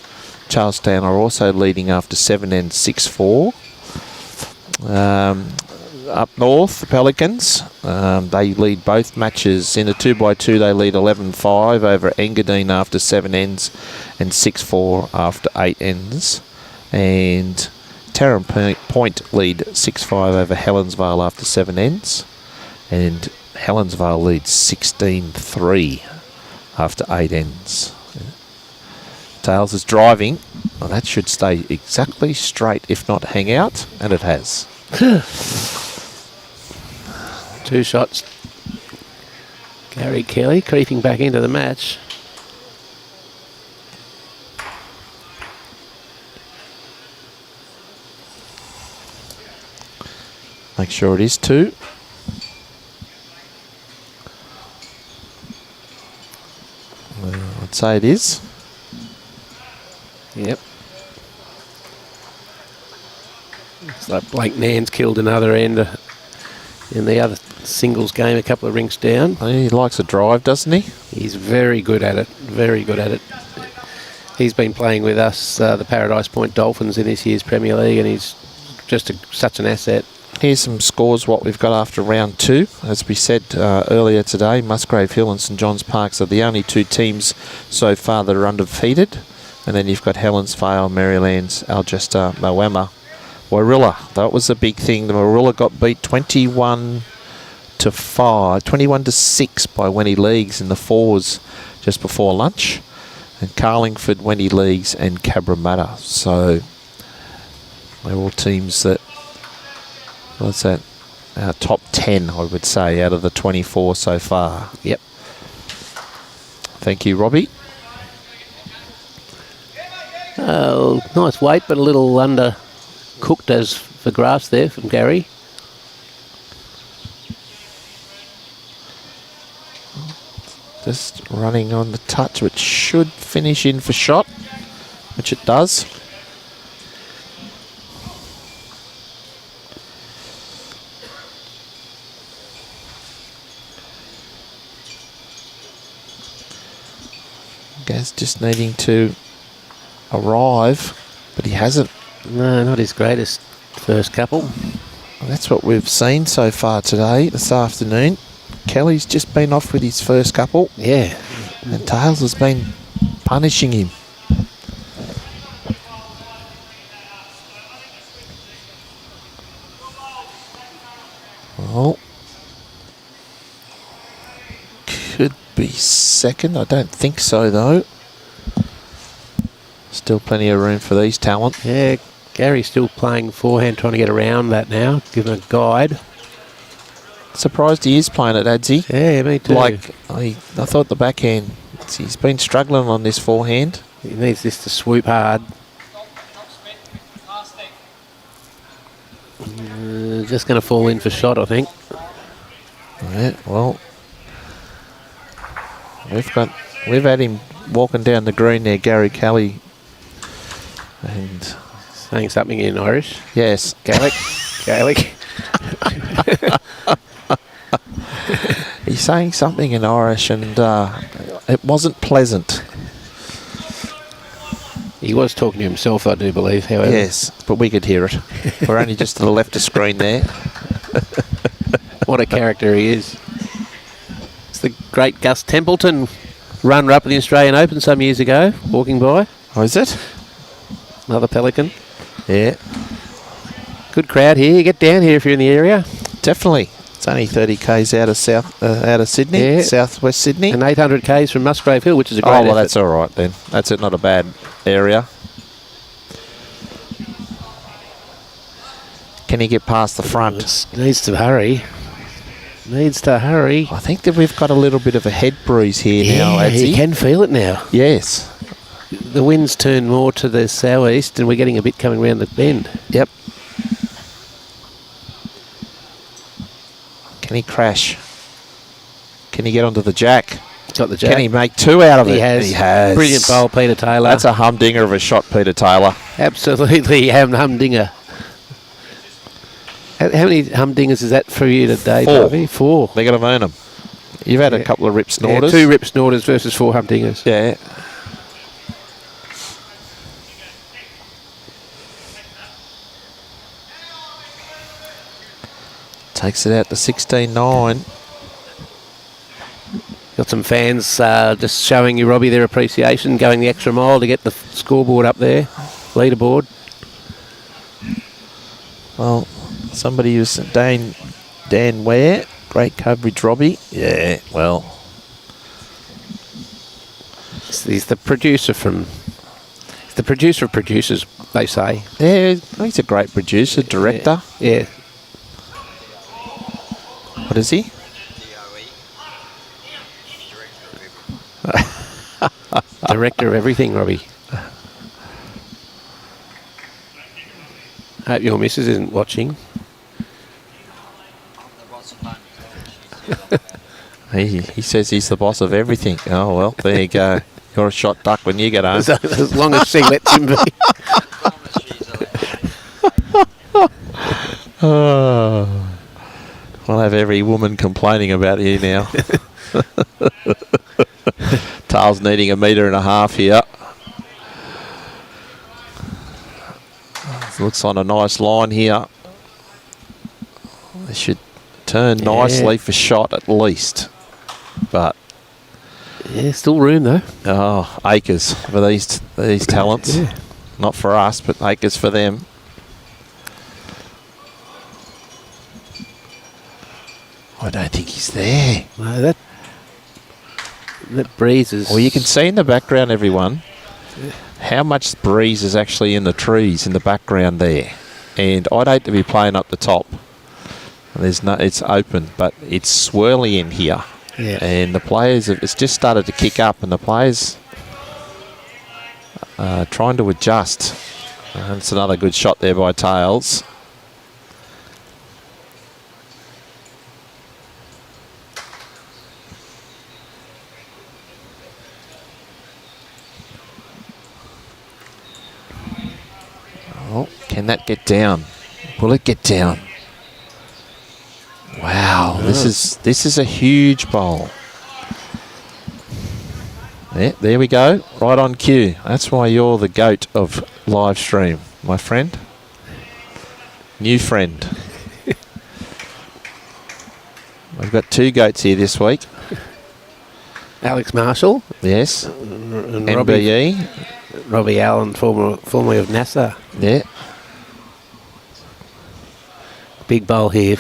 Charlestown are also leading after 7 ends, 6-4. Up north, the Pelicans, they lead both matches. In the 2x2, they lead 11-5 over Engadine after 7 ends and 6-4 after 8 ends. And Tarrant Point lead 6-5 over Helensvale after 7 ends. And Helensvale leads 16-3 after 8 ends. Tails is driving. Well, that should stay exactly straight, if not hang out, and it has. 2 shots. Gary Kelly creeping back into the match. Make sure it is 2. I'd say it is. Yep. It's like Blake Nance killed another end in the other singles game, a couple of rinks down. He likes a drive, doesn't he? He's very good at it, very good at it. He's been playing with us, the Paradise Point Dolphins, in this year's Premier League, and he's just such an asset. Here's some scores, what we've got after round 2. As we said earlier today, Musgrave Hill and St John's Parks are the only 2 teams so far that are undefeated. And then you've got Helensvale, Marylands, Algester, Moama, Warilla. That was a big thing. The Warilla got beat 21-6 by Wenny Leagues in the 4s just before lunch. And Carlingford, Wenny Leagues and Cabramatta. So they're all teams that, what's that? Top 10, I would say, out of the 24 so far. Yep. Thank you, Robbie. Oh, nice weight, but a little undercooked as for grass there from Gary. Just running on the touch, which should finish in for shot, which it does. Gaz just needing to arrive, but he hasn't. No, not his greatest first couple. That's what we've seen so far today, this afternoon. Kelly's just been off with his first couple. Yeah. And Tails has been punishing him. Well, could be second. I don't think so, though. Still plenty of room for these talent. Yeah, Gary's still playing forehand, trying to get around that now. Give him a guide. Surprised he is playing it, Adzi. Yeah, me too. Like, I thought the backhand, he's been struggling on this forehand. He needs this to swoop hard. Just going to fall in for shot, I think. Yeah, well, we've had him walking down the green there, Gary Kelly. And saying something in Irish. Yes. Gaelic. Gaelic. He's saying something in Irish and it wasn't pleasant. He was talking to himself, I do believe, however. Yes, but we could hear it. We're only just to the left of screen there. What a character he is. It's the great Gus Templeton, runner-up at the Australian Open some years ago, walking by. Oh, is it? Another Pelican. Yeah. Good crowd here. Get down here if you're in the area. Definitely. It's only 30 k's out of Sydney, southwest Sydney. And 800 k's from Musgrave Hill, which is a great Oh, well, effort. that's all right then. That's it, not a bad area. Can he get past the front? Needs to hurry. Needs to hurry. I think that we've got a little bit of a head breeze here now, Yeah, Adzi. you can feel it now. Yes. The wind's turned more to the southeast and we're getting a bit coming round the bend. Yep. Can he crash? Can he get onto the jack? Got the jack. Can he make two out of it? He has. Brilliant bowl, Peter Taylor. That's a humdinger of a shot, Peter Taylor. Absolutely humdinger. How many humdingers is that for you today, Davey? 4. They're going to earn them. You've had a couple of rip snorters. Yeah, 2 rip snorters versus 4 humdingers. Yeah. Takes it out to 16-9. Got some fans just showing you, Robbie, their appreciation, going the extra mile to get the scoreboard up there, leaderboard. Well, somebody who's Dan Ware, great coverage, Robbie. Yeah, well. He's the producer from... He's the producer of producers, they say. Yeah, he's a great producer, director. Yeah. What is he? Director of everything, Robbie. Hope your missus isn't watching. He says he's the boss of everything. Oh, well, there you go. You're a shot duck when you get home. As long as she lets him be. Oh. We'll have every woman complaining about you now. Tail's needing 1.5 meters here. Looks on a nice line here. They should turn nicely for shot at least. But yeah, still room though. Oh, acres for these talents. Yeah. Not for us, but acres for them. I don't think he's there. No, that breeze is... Well, you can see in the background, everyone, how much breeze is actually in the trees in the background there. And I'd hate to be playing up the top. It's open, but it's swirly in here. Yeah. And the players, it's just started to kick up, and the players are trying to adjust. And it's another good shot there by Tails. Oh, can that get down? Will it get down? Wow, this is a huge bowl. There we go, right on cue. That's why you're the goat of live stream, my friend. New friend. We've got 2 goats here this week. Alex Marshall. Yes. And MBE. Robbie Allen, formerly of NASA. Yeah. Big bowl here.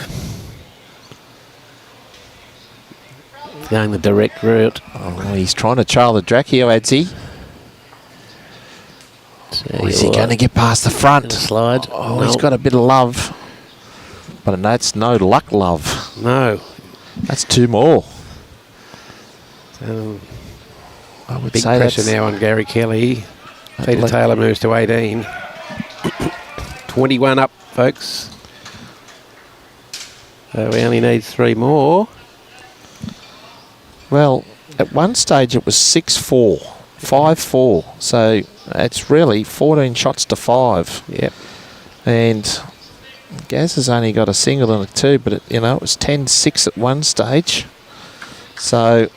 Going the direct route. Oh, he's trying to trail the track here, Adzi. Or is he going to get past the front? Slide. Oh, he's got a bit of love. But that's no luck love. No. That's 2 more. I would say pressure now on Gary Kelly. Peter Taylor moves to 18. 21 up, folks. So we only need 3 more. Well, at one stage it was 6-4, 5-4. So it's really 14 shots to 5. Yep. And Gaz has only got a single and a 2, but it was 10-6 at one stage. So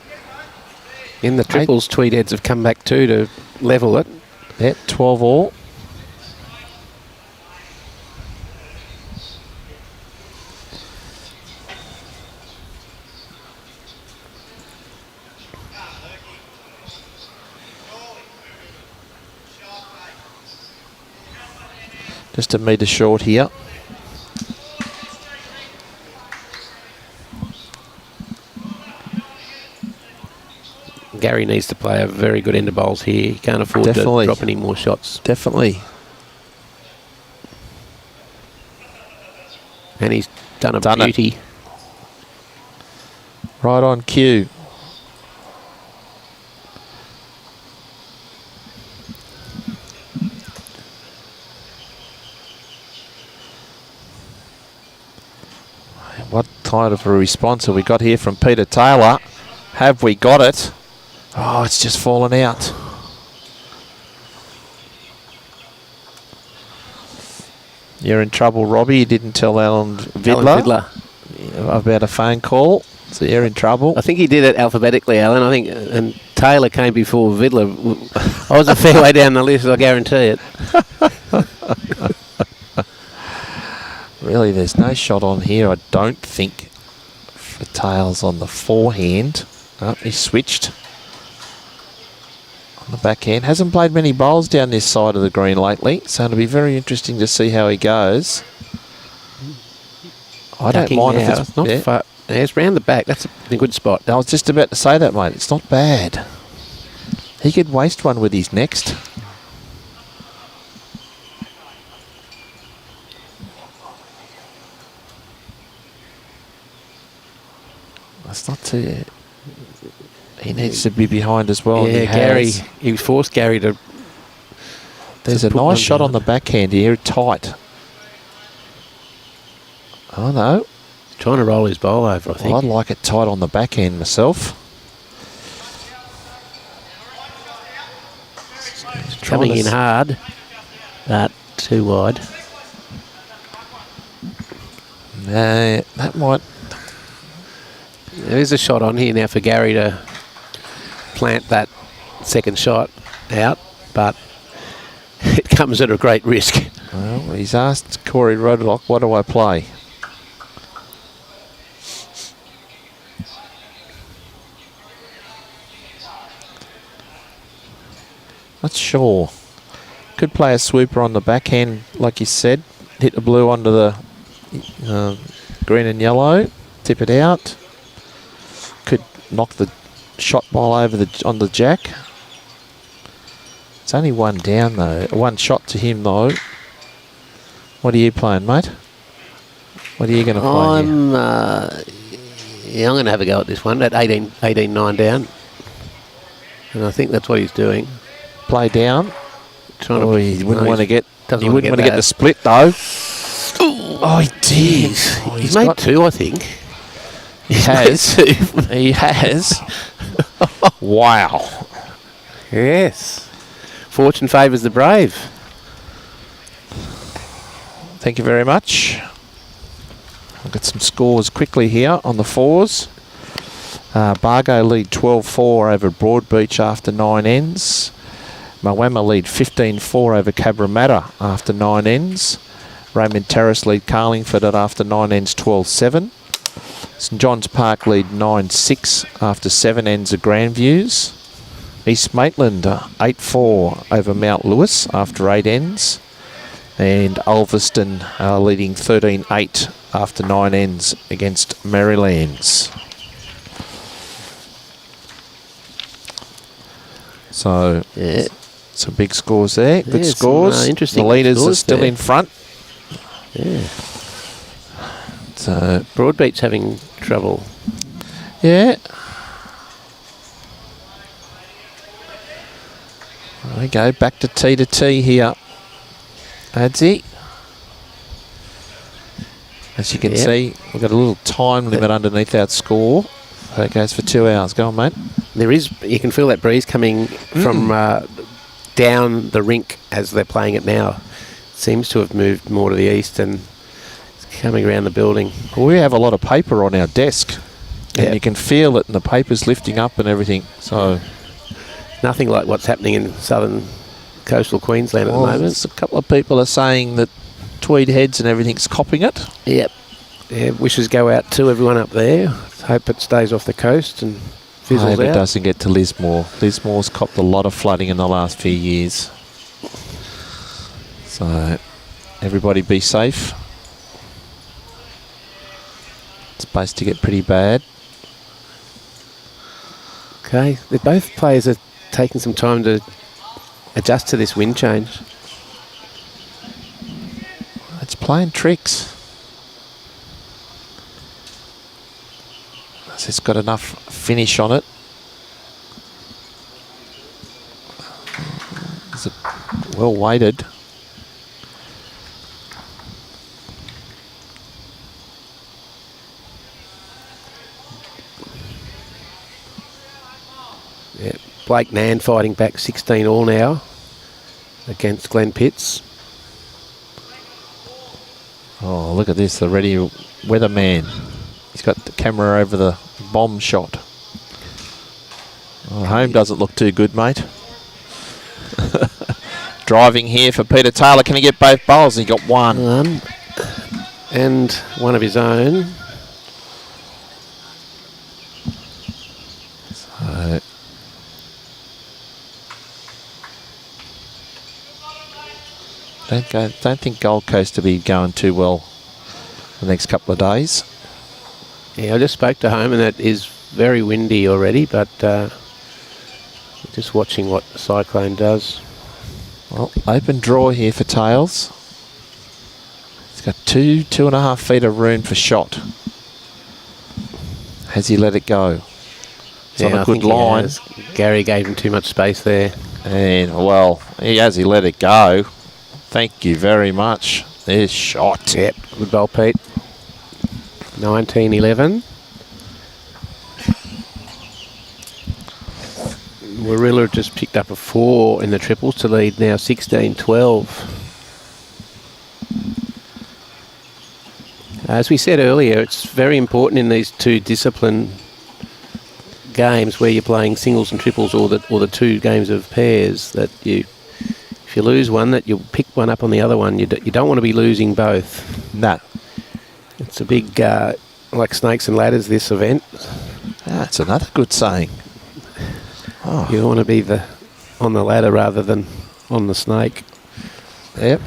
in the triples, Tweed heads have come back 2 to level it. Yeah, 12 all. Just a metre short here. Gary needs to play a very good end of bowls here. He can't afford to drop any more shots. Definitely. And he's done a beauty. Right on cue. What kind of a response have we got here from Peter Taylor? Have we got it? Oh, it's just fallen out. You're in trouble, Robbie. You didn't tell Alan Vidler about a phone call, so you're in trouble. I think he did it alphabetically, Alan. I think, and Taylor came before Vidler. I was a fair way down the list, I guarantee it. Really, there's no shot on here, I don't think, for tails on the forehand. Oh, he switched on the backhand. Hasn't played many bowls down this side of the green lately, so it'll be very interesting to see how he goes. I don't mind if it's not far. Yeah, it's round the back. That's a good spot. I was just about to say that, mate. It's not bad. He could waste one with his next. That's not too... He needs to be behind as well. Yeah, Gary. He forced Gary to... There's a nice shot on the backhand here, tight. Oh, no. He's trying to roll his bowl over, I think. Well, I'd like it tight on the backhand myself. Coming in hard, but too wide. No, that might... There is a shot on here now for Gary to plant that second shot out, but it comes at a great risk. Well, he's asked Corey Rodlock, what do I play? Not sure. Could play a swooper on the backhand, like you said. Hit the blue onto the green and yellow. Tip it out. Could knock the shot ball over on the jack. It's only one down though. One shot to him though. What are you playing, mate? What are you going to play? I'm going to have a go at this one at 18-9 down. And I think that's what he's doing. Play down. He wouldn't want to get. He wouldn't want to get the split though. Oh, he did. He's made 2, I think. He has. He has. Wow. Yes. Fortune favours the brave. Thank you very much. I'll get some scores quickly here on the fours. Bargo lead 12-4 over Broadbeach after 9 ends. Moama lead 15-4 over Cabramatta after 9 ends. Raymond Terrace lead Carlingford at after 9 ends 12-7. St John's Park lead 9-6 after 7 ends of Grandviews. East Maitland 8-4 over Mount Lewis after 8 ends. And Ulverston leading 13-8 after 9 ends against Merrylands. So, Yeah. some big scores there. Good Yeah, scores. some, interesting the leaders are scores still there. in front. Yeah. So, Broadbeat's having trouble. yeah. There we go. Back to T here. Adsy. As you can Yep. see, we've got a little time limit underneath our score. So it goes for 2 hours. Go on, mate. There is, you can feel that breeze coming from down the rink as they're playing it now. Seems to have moved more to the east and it's coming around the building. Well, we have a lot of paper on our desk. And Yep. you can feel it and the paper's lifting up and everything. So, Nothing like what's happening in southern coastal Queensland at the moment. there's a couple of people are saying that Tweed Heads and everything's copping it. Yep. Yeah, wishes go out to everyone up there. Hope it stays off the coast and I fizzles hope it out. doesn't get to Lismore. Lismore's copped a lot of flooding in the last few years. So, everybody be safe. It's supposed to get pretty bad. Okay, both players are taking some time to adjust to this wind change. It's playing tricks. It's got enough finish on it. It's well weighted. Yeah, Blake Nan fighting back 16 all now against Glenn Pitts. Oh, look at this, the ready weatherman. He's got the camera over the bomb shot. Oh, home doesn't look too good, mate. Driving here for Peter Taylor. Can he get both bowls? He got one. And one of his own. So, don't think Gold Coast will be going too well the next couple of days. Yeah, I just spoke to home and it is very windy already, but just watching what the cyclone does. Well, open draw here for Tails. He's got 2.5 feet of room for shot. Has he let it go? It's on a good line. Gary gave him too much space there. And, well, he let it go. Thank you very much. There's shot. Yep, good bowl, Pete. 19-11. Warilla just picked up a 4 in the triples to lead now 16-12. As we said earlier, it's very important in these two discipline games where you're playing singles and triples or the two games of pairs that if you lose one, that you'll pick one up on the other one. You don't want to be losing both. No. It's a big, like snakes and ladders, this event. That's another good saying. Oh. You want to be on the ladder rather than on the snake. Yep.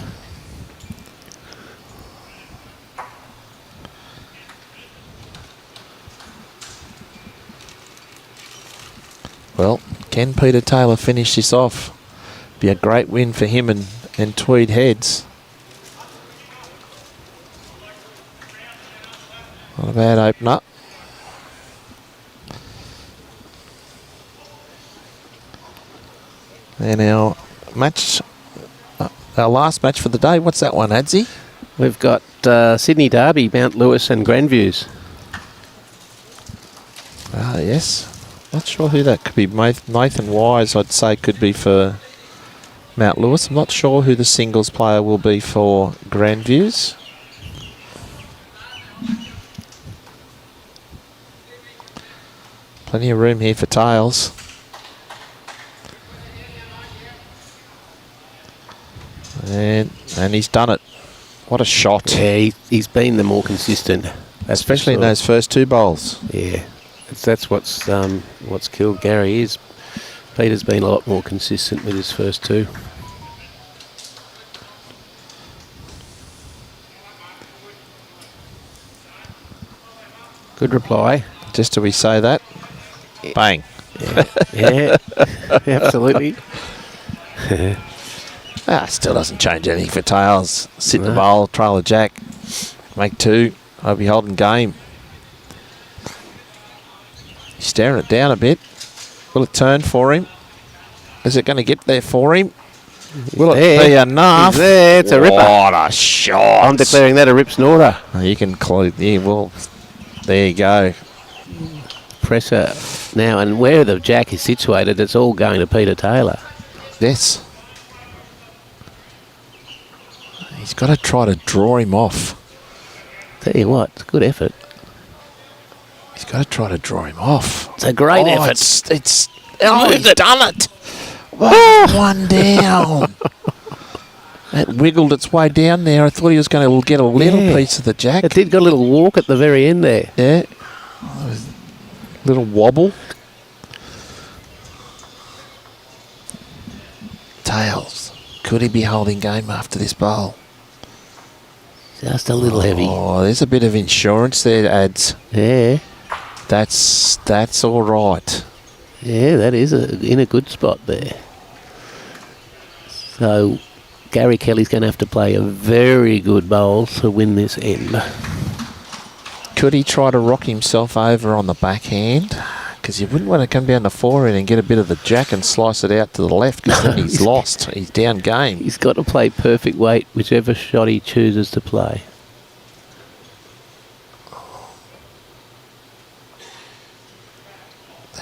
Well, can Peter Taylor finish this off? Be a great win for him and Tweed Heads. Not a bad opener. And our match, our last match for the day, what's that one, Adsy? We've got Sydney Derby, Mount Lewis and Grandviews. Yes. Not sure who that could be. Nathan Wise, I'd say, could be for Mount Lewis. I'm not sure who the singles player will be for Grandviews. Plenty of room here for tails. And he's done it. What a shot. Yeah, he's been the more consistent Especially in those first 2 bowls. Yeah, that's what's killed Gary. Is Peter's been a lot more consistent with his first 2. Good reply. Just do we say that? Yeah. Bang. Yeah, absolutely. Still doesn't change anything for tails. Sit the No. bowl, trail a jack, make 2. I'll be holding game. He's staring it down a bit. Will it turn for him? Is it going to get there for him? Will it be enough? He's there. It's a ripper. What a shot. I'm declaring that a rip snorter. You can include, yeah, well, there you go. Pressure now, and where the jack is situated, it's all going to Peter Taylor. Yes. He's got to try to draw him off. Tell you what, it's a good effort. He's got to try to draw him off. It's a great effort. He's done it. Oh, 1 down. That wiggled its way down there. I thought he was going to get a little piece of the jack. It did got a little walk at the very end there. Yeah. Little wobble. Tails. Could he be holding game after this bowl? Just a little heavy. Oh, there's a bit of insurance there, Ads. Yeah. That's all right. Yeah, that is in a good spot there. So Gary Kelly's going to have to play a very good bowl to win this end. Could he try to rock himself over on the backhand? Because you wouldn't want to come down the forehand and get a bit of the jack and slice it out to the left, because then he's lost. He's down game. He's got to play perfect weight, whichever shot he chooses to play.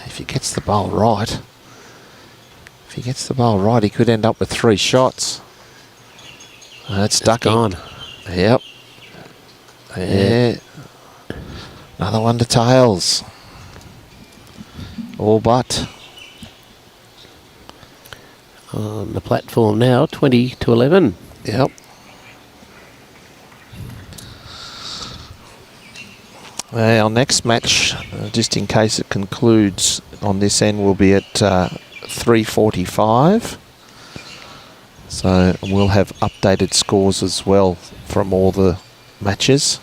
If he gets the bowl right, he could end up with 3 shots. It's ducking. Gone. Yep. Yeah. Another one to tails. All but. On the platform now, 20-11. Yep. Our next match, just in case it concludes on this end, will be at 3:45. So we'll have updated scores as well from all the matches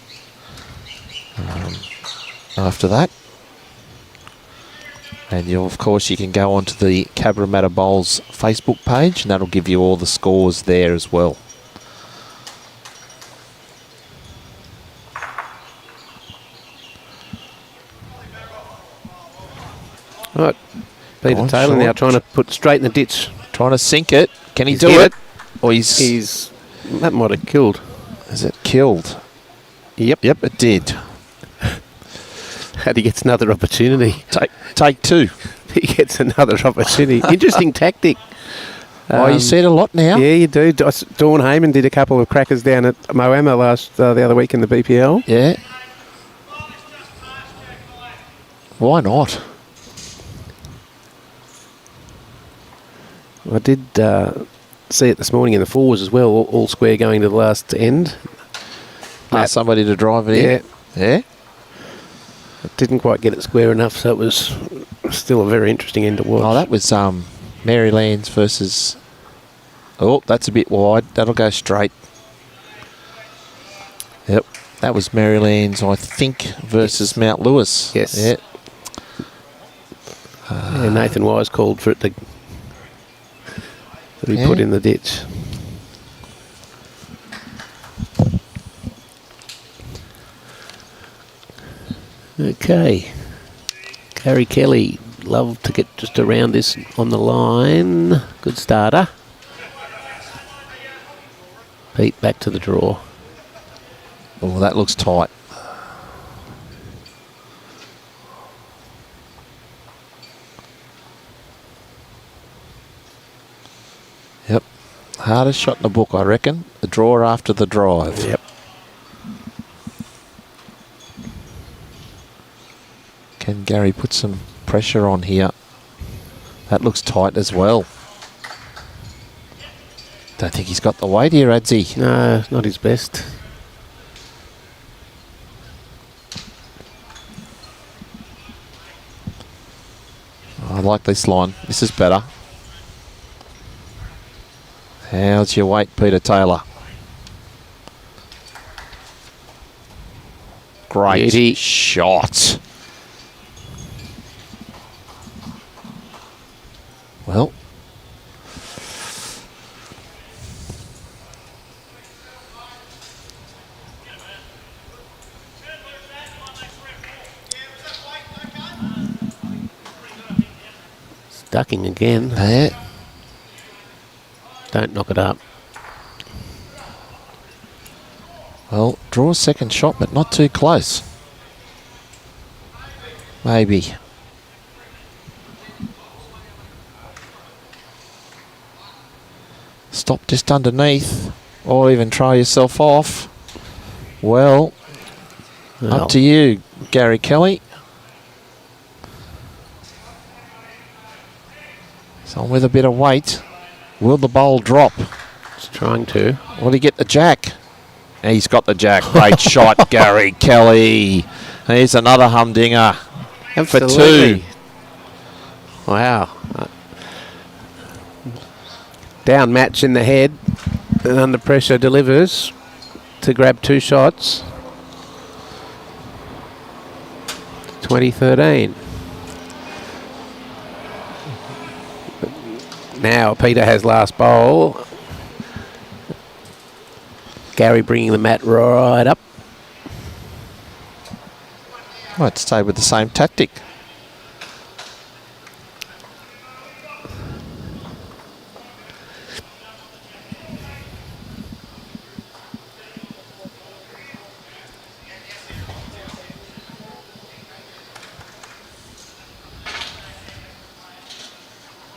after that. And of course you can go onto the Cabramatta Bowls Facebook page, and that'll give you all the scores there as well. Right. Peter Taylor now trying to put straight in the ditch. Trying to sink it. Can he He's do hit it? Or he's... That might have killed. Is it killed? Yep. Yep, it did. And he gets another opportunity. Take 2. He gets another opportunity. Interesting tactic. You see it a lot now. Yeah, you do. Dawn Heyman did a couple of crackers down at Moama the other week in the BPL. Yeah. Why not? I did see it this morning in the fours as well, all square going to the last end. Ask somebody to drive it in. Yeah. It didn't quite get it square enough, so it was still a very interesting end to watch. Oh, that was Marylands versus... Oh, that's a bit wide. That'll go straight. Yep. That was Marylands, I think, versus Mount Lewis. Yes. Yeah. Nathan Wise called for it to be put in the ditch. Okay. Gary Kelly, love to get just around this on the line. Good starter. Pete back to the draw. Oh, that looks tight. Yep. Hardest shot in the book, I reckon. The draw after the drive. Yep. Can Gary put some pressure on here? That looks tight as well. Don't think he's got the weight here, has he? No, not his best. like this line. This is better. How's your weight, Peter Taylor? Great Beauty. shot. Well, Ducking again. there. Don't knock it up. Well, draw a second shot, but not too close. Maybe. Stop just underneath, or even try yourself off. Well, up to you, Gary Kelly. Someone with a bit of weight. Will the bowl drop? It's trying to. Will he get the jack? He's got the jack. Great shot, Gary Kelly. Here's another humdinger. Absolutely. For 2. Wow. Down match in the head, and under pressure delivers to grab 2 shots. 2013. Now Peter has last bowl. Gary bringing the mat right up. Might stay with the same tactic.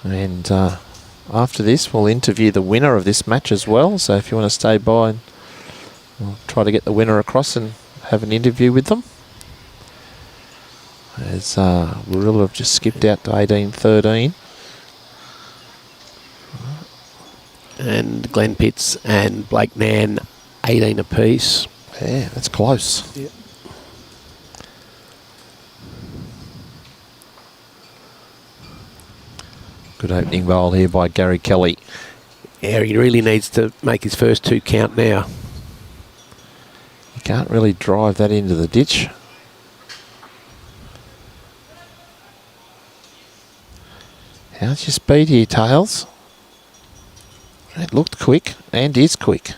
And after this, we'll interview the winner of this match as well. So if you want to stay by, and we'll try to get the winner across and have an interview with them. As Warilla have just skipped out to 18-13. And Glenn Pitts and Blake Nan 18 apiece. Yeah, that's close. Yep. Good opening bowl here by Gary Kelly. Yeah, he really needs to make his first 2 count now. You can't really drive that into the ditch. How's your speed here, Tails? It looked quick and is quick.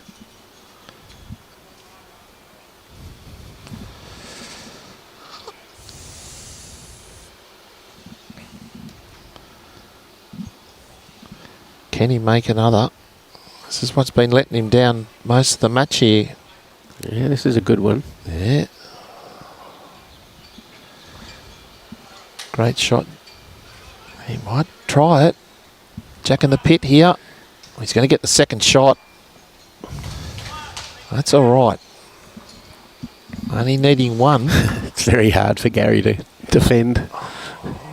Can he make another? This is what's been letting him down most of the match here. Yeah, this is a good one. Yeah. Great shot. He might try it. Jack in the pit here. He's going to get the second shot. That's all right. Only needing 1. It's very hard for Gary to defend.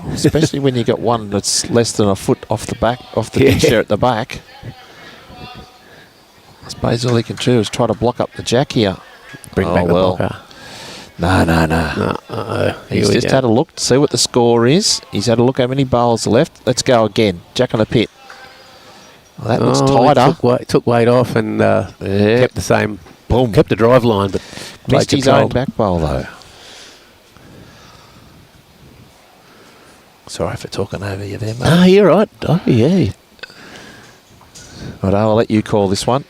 Especially when you got one that's less than a foot off the back, off the pitch there at the back. I suppose all he can do is try to block up the jack here. Bring back the blocker. No. He's just had a look to see what the score is. He's had a look how many bowls are left. Let's go again. Jack on the pit. Well, that looks tighter. Took weight off and kept the same. Boom. Kept the drive line, but missed his own back bowl though. Sorry for talking over you there, mate. Ah, you're right. Oh, yeah. Right, I'll let you call this one.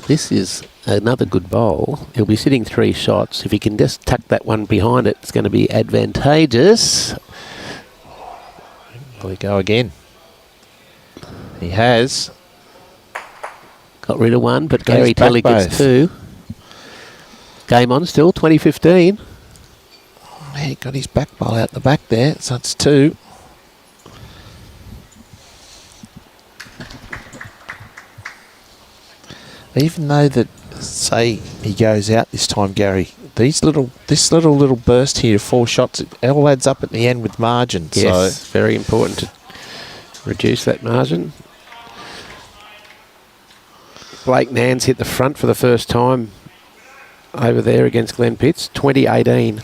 This is another good bowl. He'll be sitting 3 shots. If he can just tuck that one behind it, it's going to be advantageous. Will he go again? He has. Got rid of 1, but Gary Kelly gets 2. Game on still, 2015. He got his back bowl out the back there, so it's 2. Even though that, say, he goes out this time, Gary, this little burst here, 4 shots, it all adds up at the end with margin. Yes, so very important to reduce that margin. Blake Nan's hit the front for the first time over there against Glenn Pitts, 2018.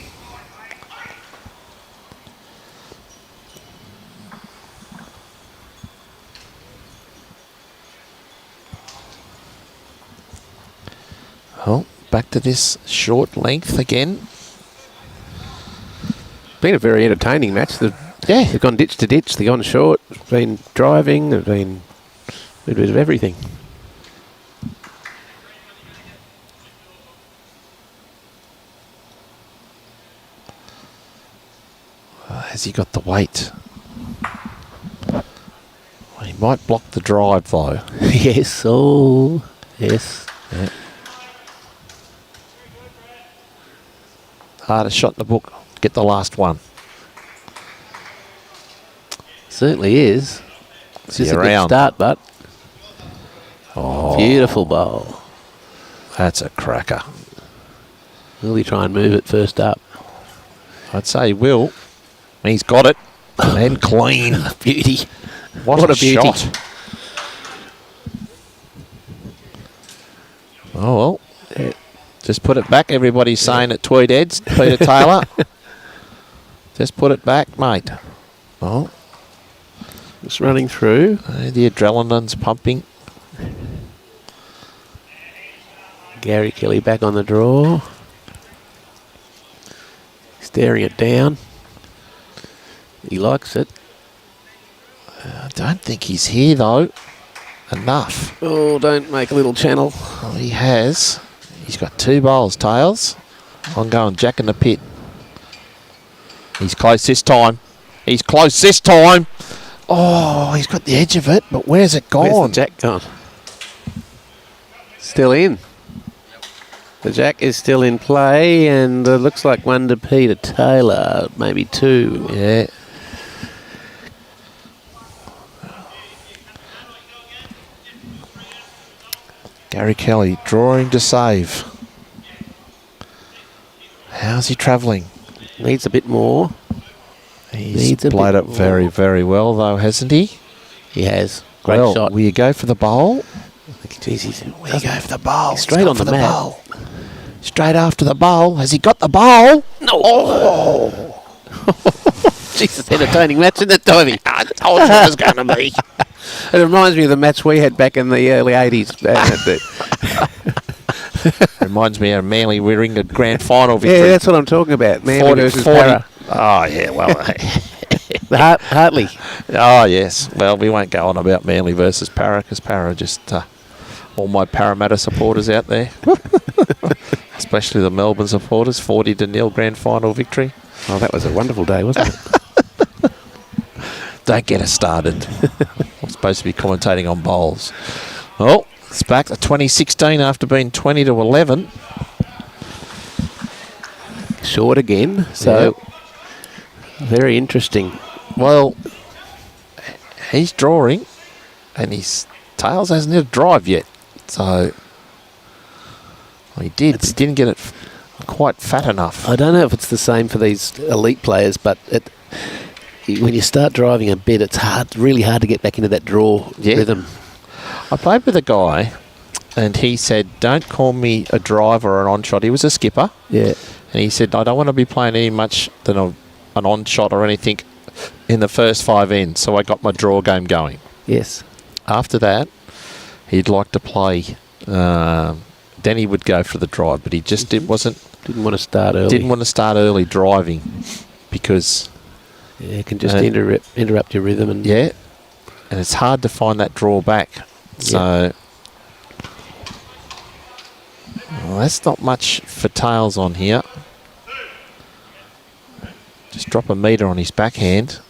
Well, back to this short length again. Been a very entertaining match. They've gone ditch to ditch. They've gone short. They've been driving. They've been a bit of everything. Has he got the weight? Well, he might block the drive though. Yes. Oh, yes. Yeah. Hardest shot in the book. Get the last one. Certainly is. It's just a good start, but beautiful bowl. That's a cracker. Will he try and move it first up? I'd say he will. He's got it. And clean. Beauty. What a beauty. Shot. Oh, well. Yeah. Just put it back. Everybody's saying at Tweed Heads, Peter Taylor. Just put it back, mate. Oh. It's running through. The adrenaline's pumping. Gary Kelly back on the draw. Staring it down. He likes it. I don't think he's here, though. Enough. Oh, don't make a little channel. Well, he has. He's got 2 bowls, Tails. I'm going Jack in the pit. He's close this time. He's close this time. Oh, he's got the edge of it, but where's it gone? Where's the Jack gone? Still in. The Jack is still in play, and looks like 1 to Peter Taylor, maybe 2. Yeah. Gary Kelly drawing to save. How's he travelling? Needs a bit more. He's played it very, very well, though, hasn't he? He has. Great shot. Will you go for the bowl? Geez, will you go for the bowl? Straight on the mat. Bowl. Straight after the bowl. Has he got the bowl? No. Oh. Jesus, entertaining match, isn't it, Tovey? I told you it was going to be. It reminds me of the match we had back in the early 80s. Reminds me of Manly winning a grand final victory. Yeah, that's what I'm talking about. Manly versus Para. Oh, yeah, well. Hartley. Oh, yes. Well, we won't go on about Manly versus Para, because Para just... all my Parramatta supporters out there. Especially the Melbourne supporters. 40-0 grand final victory. Oh, that was a wonderful day, wasn't it? Don't get us started. I'm supposed to be commentating on bowls. Well, it's back to 2016 after being 20-11. Short again, so very interesting. Well, he's drawing, and his Tails hasn't hit a drive yet. So, well, he did. He didn't get it quite fat enough. I don't know if it's the same for these elite players, but when you start driving a bit, it's really hard to get back into that draw rhythm. I played with a guy, and he said, don't call me a driver or an on-shot. He was a skipper. Yeah. And he said, I don't want to be playing any much than an on-shot or anything in the first 5 ends. So I got my draw game going. Yes. After that, he'd like to play. Then he would go for the drive, but he just didn't want to start early. Didn't want to start early driving because it can just interrupt your rhythm and it's hard to find that draw back. So that's not much for Tails on here. Just drop a metre on his backhand.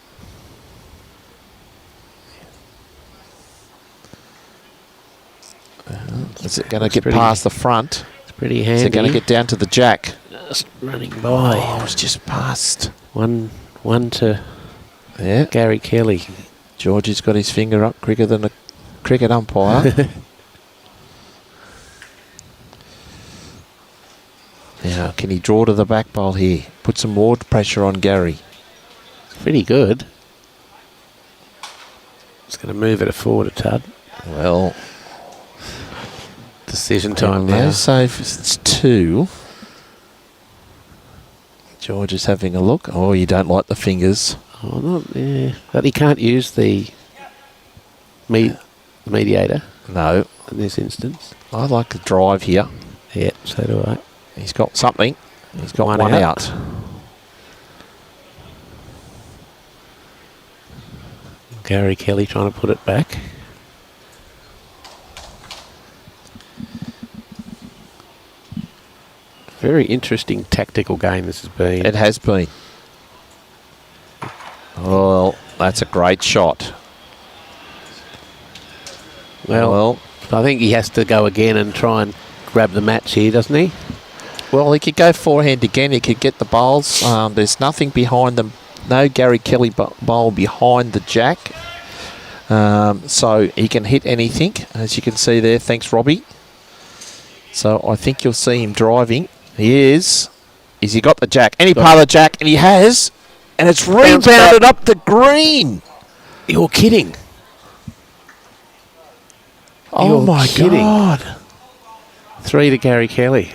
Is it going to get past the front? It's pretty handy. Is it going to get down to the Jack? Just running by. Oh, it's just past. One to Gary Kelly. Georgie's got his finger up quicker than a cricket umpire. Now, can he draw to the back bowl here? Put some more pressure on Gary. It's pretty good. It's going to move it forward a tad. Well, decision time now. So it's 2. George is having a look. Oh, you don't like the fingers. Oh, not, but he can't use the mediator. No. In this instance. I like the drive here. Yeah, so do I. He's got something. He's got one out. Gary Kelly trying to put it back. Very interesting tactical game this has been. It has been. Well, that's a great shot. Well, I think he has to go again and try and grab the match here, doesn't he? Well, he could go forehand again. He could get the bowls. There's nothing behind them. No Gary Kelly bowl behind the jack. So he can hit anything, as you can see there. Thanks, Robbie. So I think you'll see him driving. He is. Is he got the jack? Any part of the jack? And he has. And it's rebounded up the green. You're kidding. Oh, my God. 3 to Gary Kelly.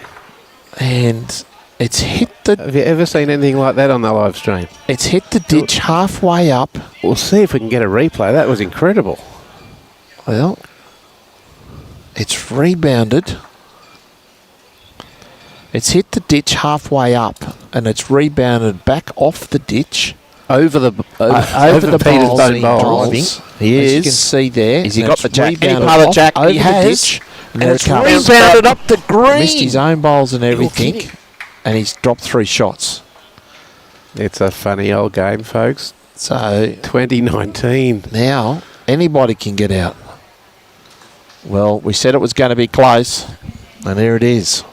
And it's hit the... Have you ever seen anything like that on the live stream? It's hit the ditch halfway up. We'll see if we can get a replay. That was incredible. Well, it's rebounded. It's hit the ditch halfway up, and it's rebounded back off the ditch. Over the Peter's Bone Bowls. He is. As you can see there. Has he got the jack? Any part of the jack? He has. And it's rebounded up the green. Missed his own bowls and everything. And he's dropped 3 shots. It's a funny old game, folks. So 2019. Now anybody can get out. Well, we said it was going to be close, and there it is.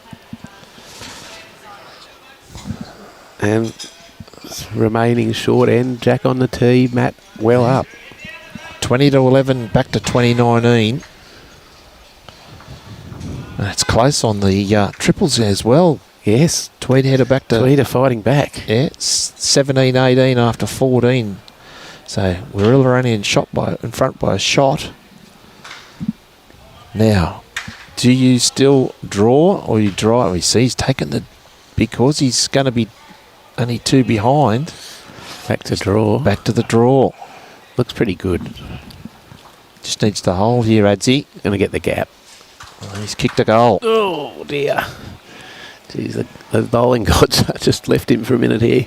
And remaining short end, jack on the tee, Matt well up. 20 to 11, back to 2019. It's close on the triples as well. Yes. Tweed headed back to... Tweed are fighting back. Yeah, 17-18 after 14. So Warilla only in front by a shot. Now, do you still draw or you drive? We see he's taken the... Because he's going to be only 2 behind. Back to draw. Back to the draw. Looks pretty good. Just needs to hold here, Adzi. Going to get the gap. Oh, he's kicked a goal. Oh, dear. Jeez, the bowling gods just left him for a minute here.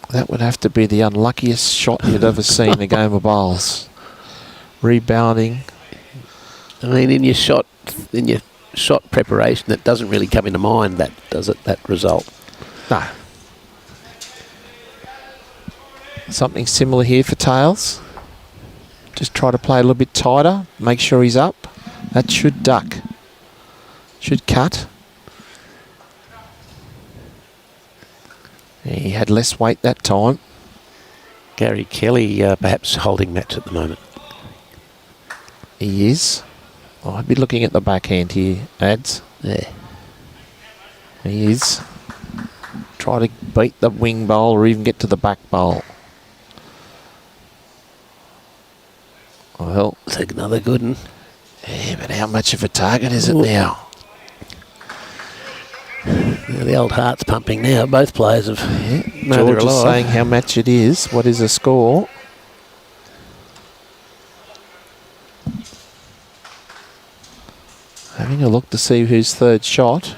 That would have to be the unluckiest shot you'd ever seen in a game of bowls. Rebounding. I mean, in your shot preparation, that doesn't really come into mind, that does it? That result. No. Something similar here for Tails. Just try to play a little bit tighter. Make sure he's up. That should duck. Should cut. He had less weight that time. Gary Kelly perhaps holding match at the moment. He is. Oh, I'd be looking at the backhand here, Ads. Yeah. He is. Try to beat the wing bowl or even get to the back bowl. Well, take another good one. Yeah, but how much of a target is it now? Yeah, the old heart's pumping now. Both players have. Yeah. George is saying how much it is. What is the score? Having a look to see who's third shot.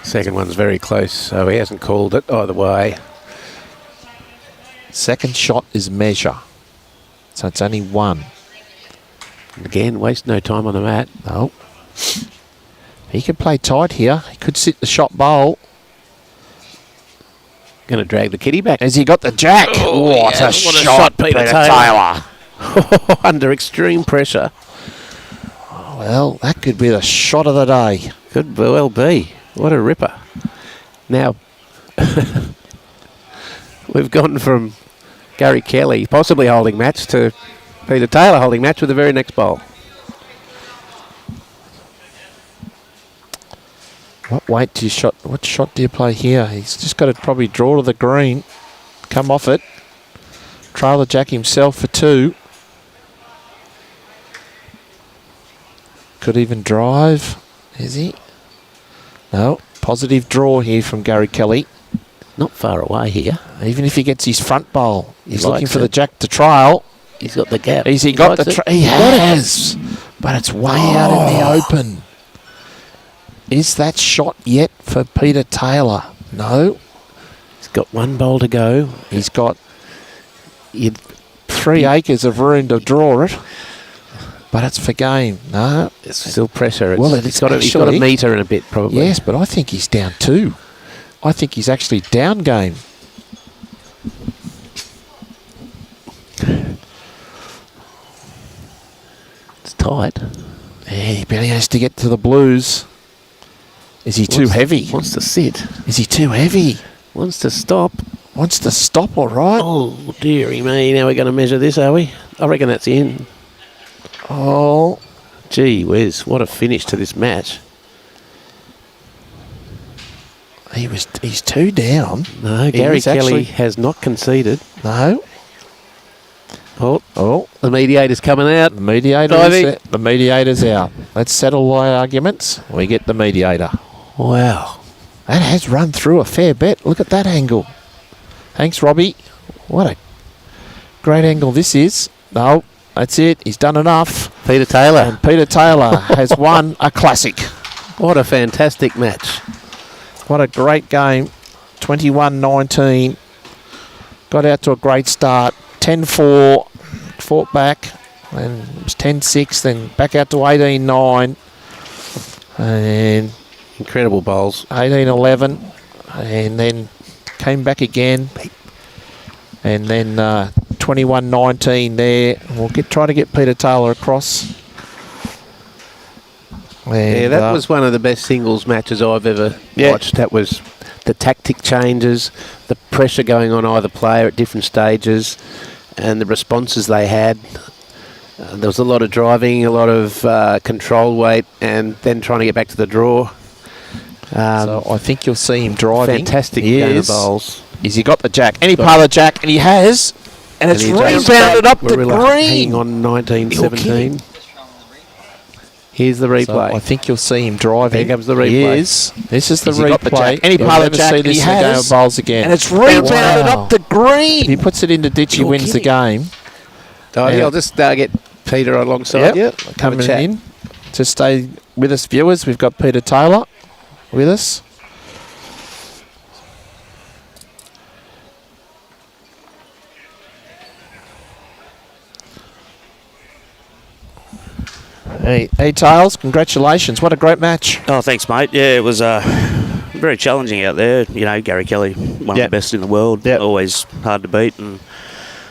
Second one's very close, so he hasn't called it either way. Second shot is measure. So it's only 1. And again, waste no time on the mat. No. He could play tight here. He could sit the shot bowl. Going to drag the kitty back. Has he got the jack? Oh, what a shot, Peter Taylor. Under extreme pressure. Well, that could be the shot of the day. Could well be. What a ripper. Now, we've gone from Gary Kelly possibly holding match to Peter Taylor holding match with the very next bowl. What shot do you play here? He's just got to probably draw to the green, come off it, trail the jack himself for 2. Could even drive. Is he? No. Positive draw here from Gary Kelly. not far away here. Even if he gets his front bowl, he's looking likes for it. the jack to trial. He's got the gap. Has he got the... He has. But it's way out in the open. Is that shot yet for Peter Taylor? No. He's got one bowl to go. He's got 3 acres of room to draw it. But it's for game. No. It's still pressure. Well, He's got a metre and a bit, probably. Yes, but I think he's down 2. I think he's actually down game. It's tight. Yeah, he barely has to get to the blues. Is he too heavy? Wants to sit. Is he too heavy? Wants to stop. Wants to stop, all right. Oh, dearie me. Now we're going to measure this, are we? I reckon that's in. Oh. Gee whiz, what a finish to this match. He's 2 down. No, Gary Kelly has not conceded. No. Oh, the mediator's coming out. The mediator's out. Let's settle our arguments. We get the mediator. Wow. That has run through a fair bit. Look at that angle. Thanks, Robbie. What a great angle this is. No, that's it. He's done enough. Peter Taylor. And Peter Taylor has won a classic. What a fantastic match. What a great game. 21-19. Got out to a great start. 10-4. Fought back. And it was 10-6. Then back out to 18-9. And incredible bowls. 18-11. And then came back again. And then 21-19 there. We'll try to get Peter Taylor across. And, that was one of the best singles matches I've ever watched. That was the tactic changes, the pressure going on either player at different stages, and the responses they had. There was a lot of driving, a lot of control weight, and then trying to get back to the draw. So I think you'll see him driving. Fantastic game of bowls. Is he got the jack? Any part of the jack, and he has. And it's rebounded up the green. Hanging on 19-17. Here's the replay. So I think you'll see him driving. Here comes the replay. This is the replay. Any part of the jack, see this in the game of bowls again. And it's rebounded up the green. If he puts it into ditch, he wins the game. I'll just get Peter alongside you. Coming in. To stay with us, viewers, we've got Peter Taylor with us. Hey, Tails, congratulations. What a great match. Oh, thanks, mate. Yeah, it was very challenging out there. You know, Gary Kelly, one of the best in the world. Always hard to beat, and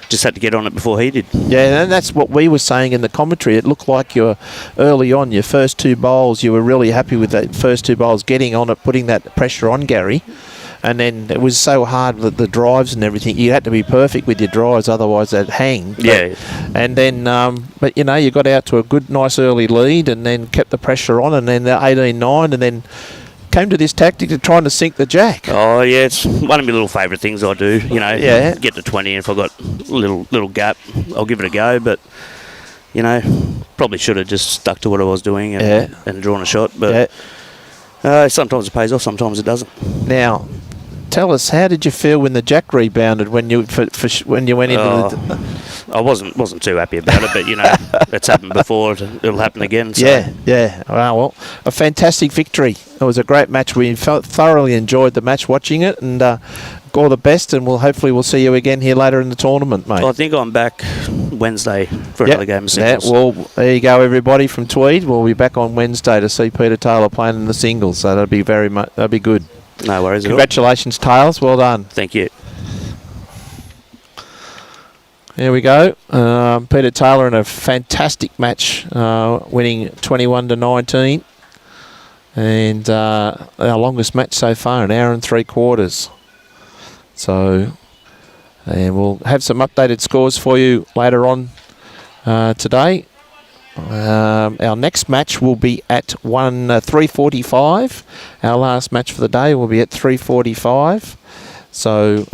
just had to get on it before he did. Yeah, and that's what we were saying in the commentary. It looked like you were early on, your first 2 bowls, you were really happy with that first 2 bowls, getting on it, putting that pressure on Gary. And then it was so hard with the drives and everything. You had to be perfect with your drives, otherwise they'd hang. And then, but you know, you got out to a good, nice early lead, and then kept the pressure on, and then the 18-9, and then came to this tactic of trying to sink the jack. Oh yeah, it's one of my little favourite things I do. You know, get to 20, and if I've got a little gap, I'll give it a go. But you know, probably should have just stuck to what I was doing and drawn a shot. But sometimes it pays off, sometimes it doesn't. Now, tell us, how did you feel when the jack rebounded when you when you went into the... I wasn't too happy about it, but you know, it's happened before. It'll happen again. So. Yeah. Well, a fantastic victory. It was a great match. We thoroughly enjoyed the match, watching it, and all the best. And hopefully we'll see you again here later in the tournament, mate. I think I'm back Wednesday for another game of singles. Yeah, well, there you go, everybody from Tweed. We'll be back on Wednesday to see Peter Taylor playing in the singles. So that'll be that'll be good. No worries. Congratulations, Tails. Well done. Thank you. There we go. Peter Taylor in a fantastic match, winning 21-19. And our longest match so far, 1 hour and 3/4. So, and we'll have some updated scores for you later on today. Our next match will be at 3:45. Our last match for the day will be at 3:45. So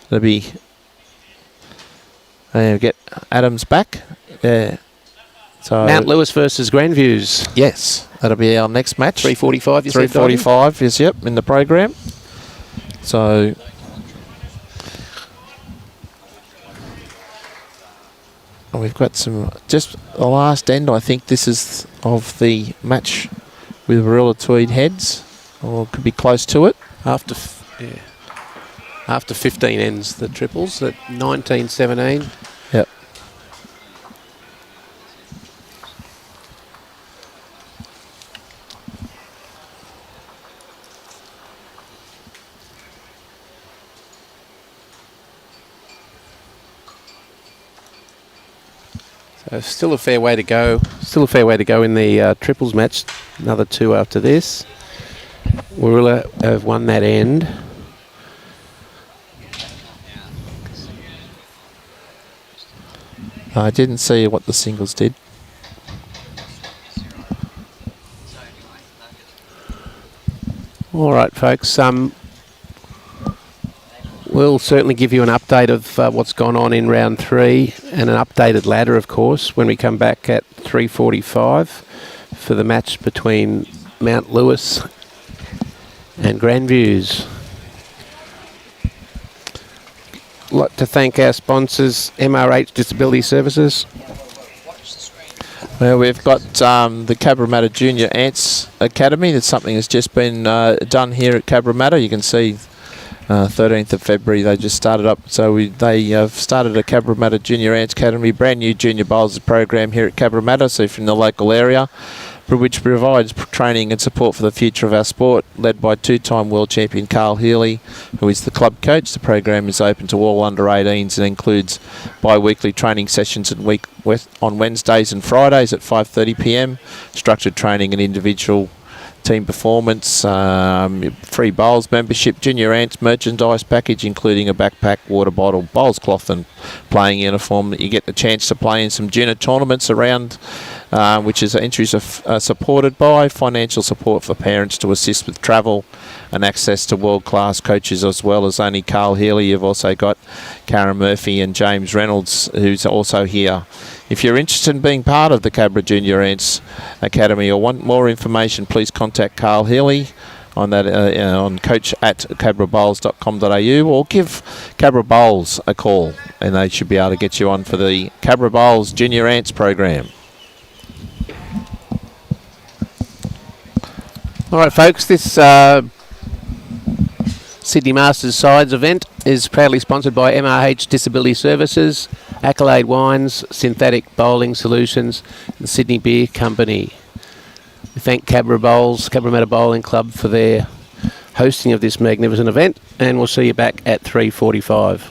it'll be get Adams back. So Mount Lewis versus Grandviews. Yes, that'll be our next match. 3:45. 3:45 is in the program. So we've got some, just the last end, I think this is of the match with Warilla Tweed heads, or could be close to it. After 15 ends, the triples at 19-17. Yep. So still a fair way to go. Still a fair way to go in the triples match. Another 2 after this. Warilla have won that end. I didn't see what the singles did. All right, folks. We'll certainly give you an update of what's gone on in round 3 and an updated ladder, of course, when we come back at 3:45 for the match between Mount Lewis and Grandviews. I'd like to thank our sponsors, MRH Disability Services. Well, we've got the Cabramatta Junior Ants Academy. That's something that's just been done here at Cabramatta. You can see 13th of February they just started up. So they have started a Cabramatta Junior Ants Academy, brand new junior bowls program here at Cabramatta. So if you're in the local area, which provides training and support for the future of our sport, led by 2-time world champion Carl Healy, who is the club coach. The program is open to all under-18s and includes bi-weekly training sessions on Wednesdays and Fridays at 5:30 p.m, structured training and individual team performance, free bowls membership, junior ants merchandise package including a backpack, water bottle, bowls cloth and playing uniform. You get the chance to play in some junior tournaments around, which is entries are supported by financial support for parents to assist with travel and access to world-class coaches, as well as only Carl Healy. You've also got Karen Murphy and James Reynolds, who's also here. If you're interested in being part of the Cabra Junior Ants Academy or want more information, please contact Carl Healy on that on coach@cabrabowls.com.au, or give Cabra Bowls a call and they should be able to get you on for the Cabra Bowls Junior Ants program. All right, folks, this Sydney Masters Sides event is proudly sponsored by MRH Disability Services, Accolade Wines, Synthetic Bowling Solutions and Sydney Beer Company. We thank Cabramatta Bowling Club for their hosting of this magnificent event, and we'll see you back at 3:45.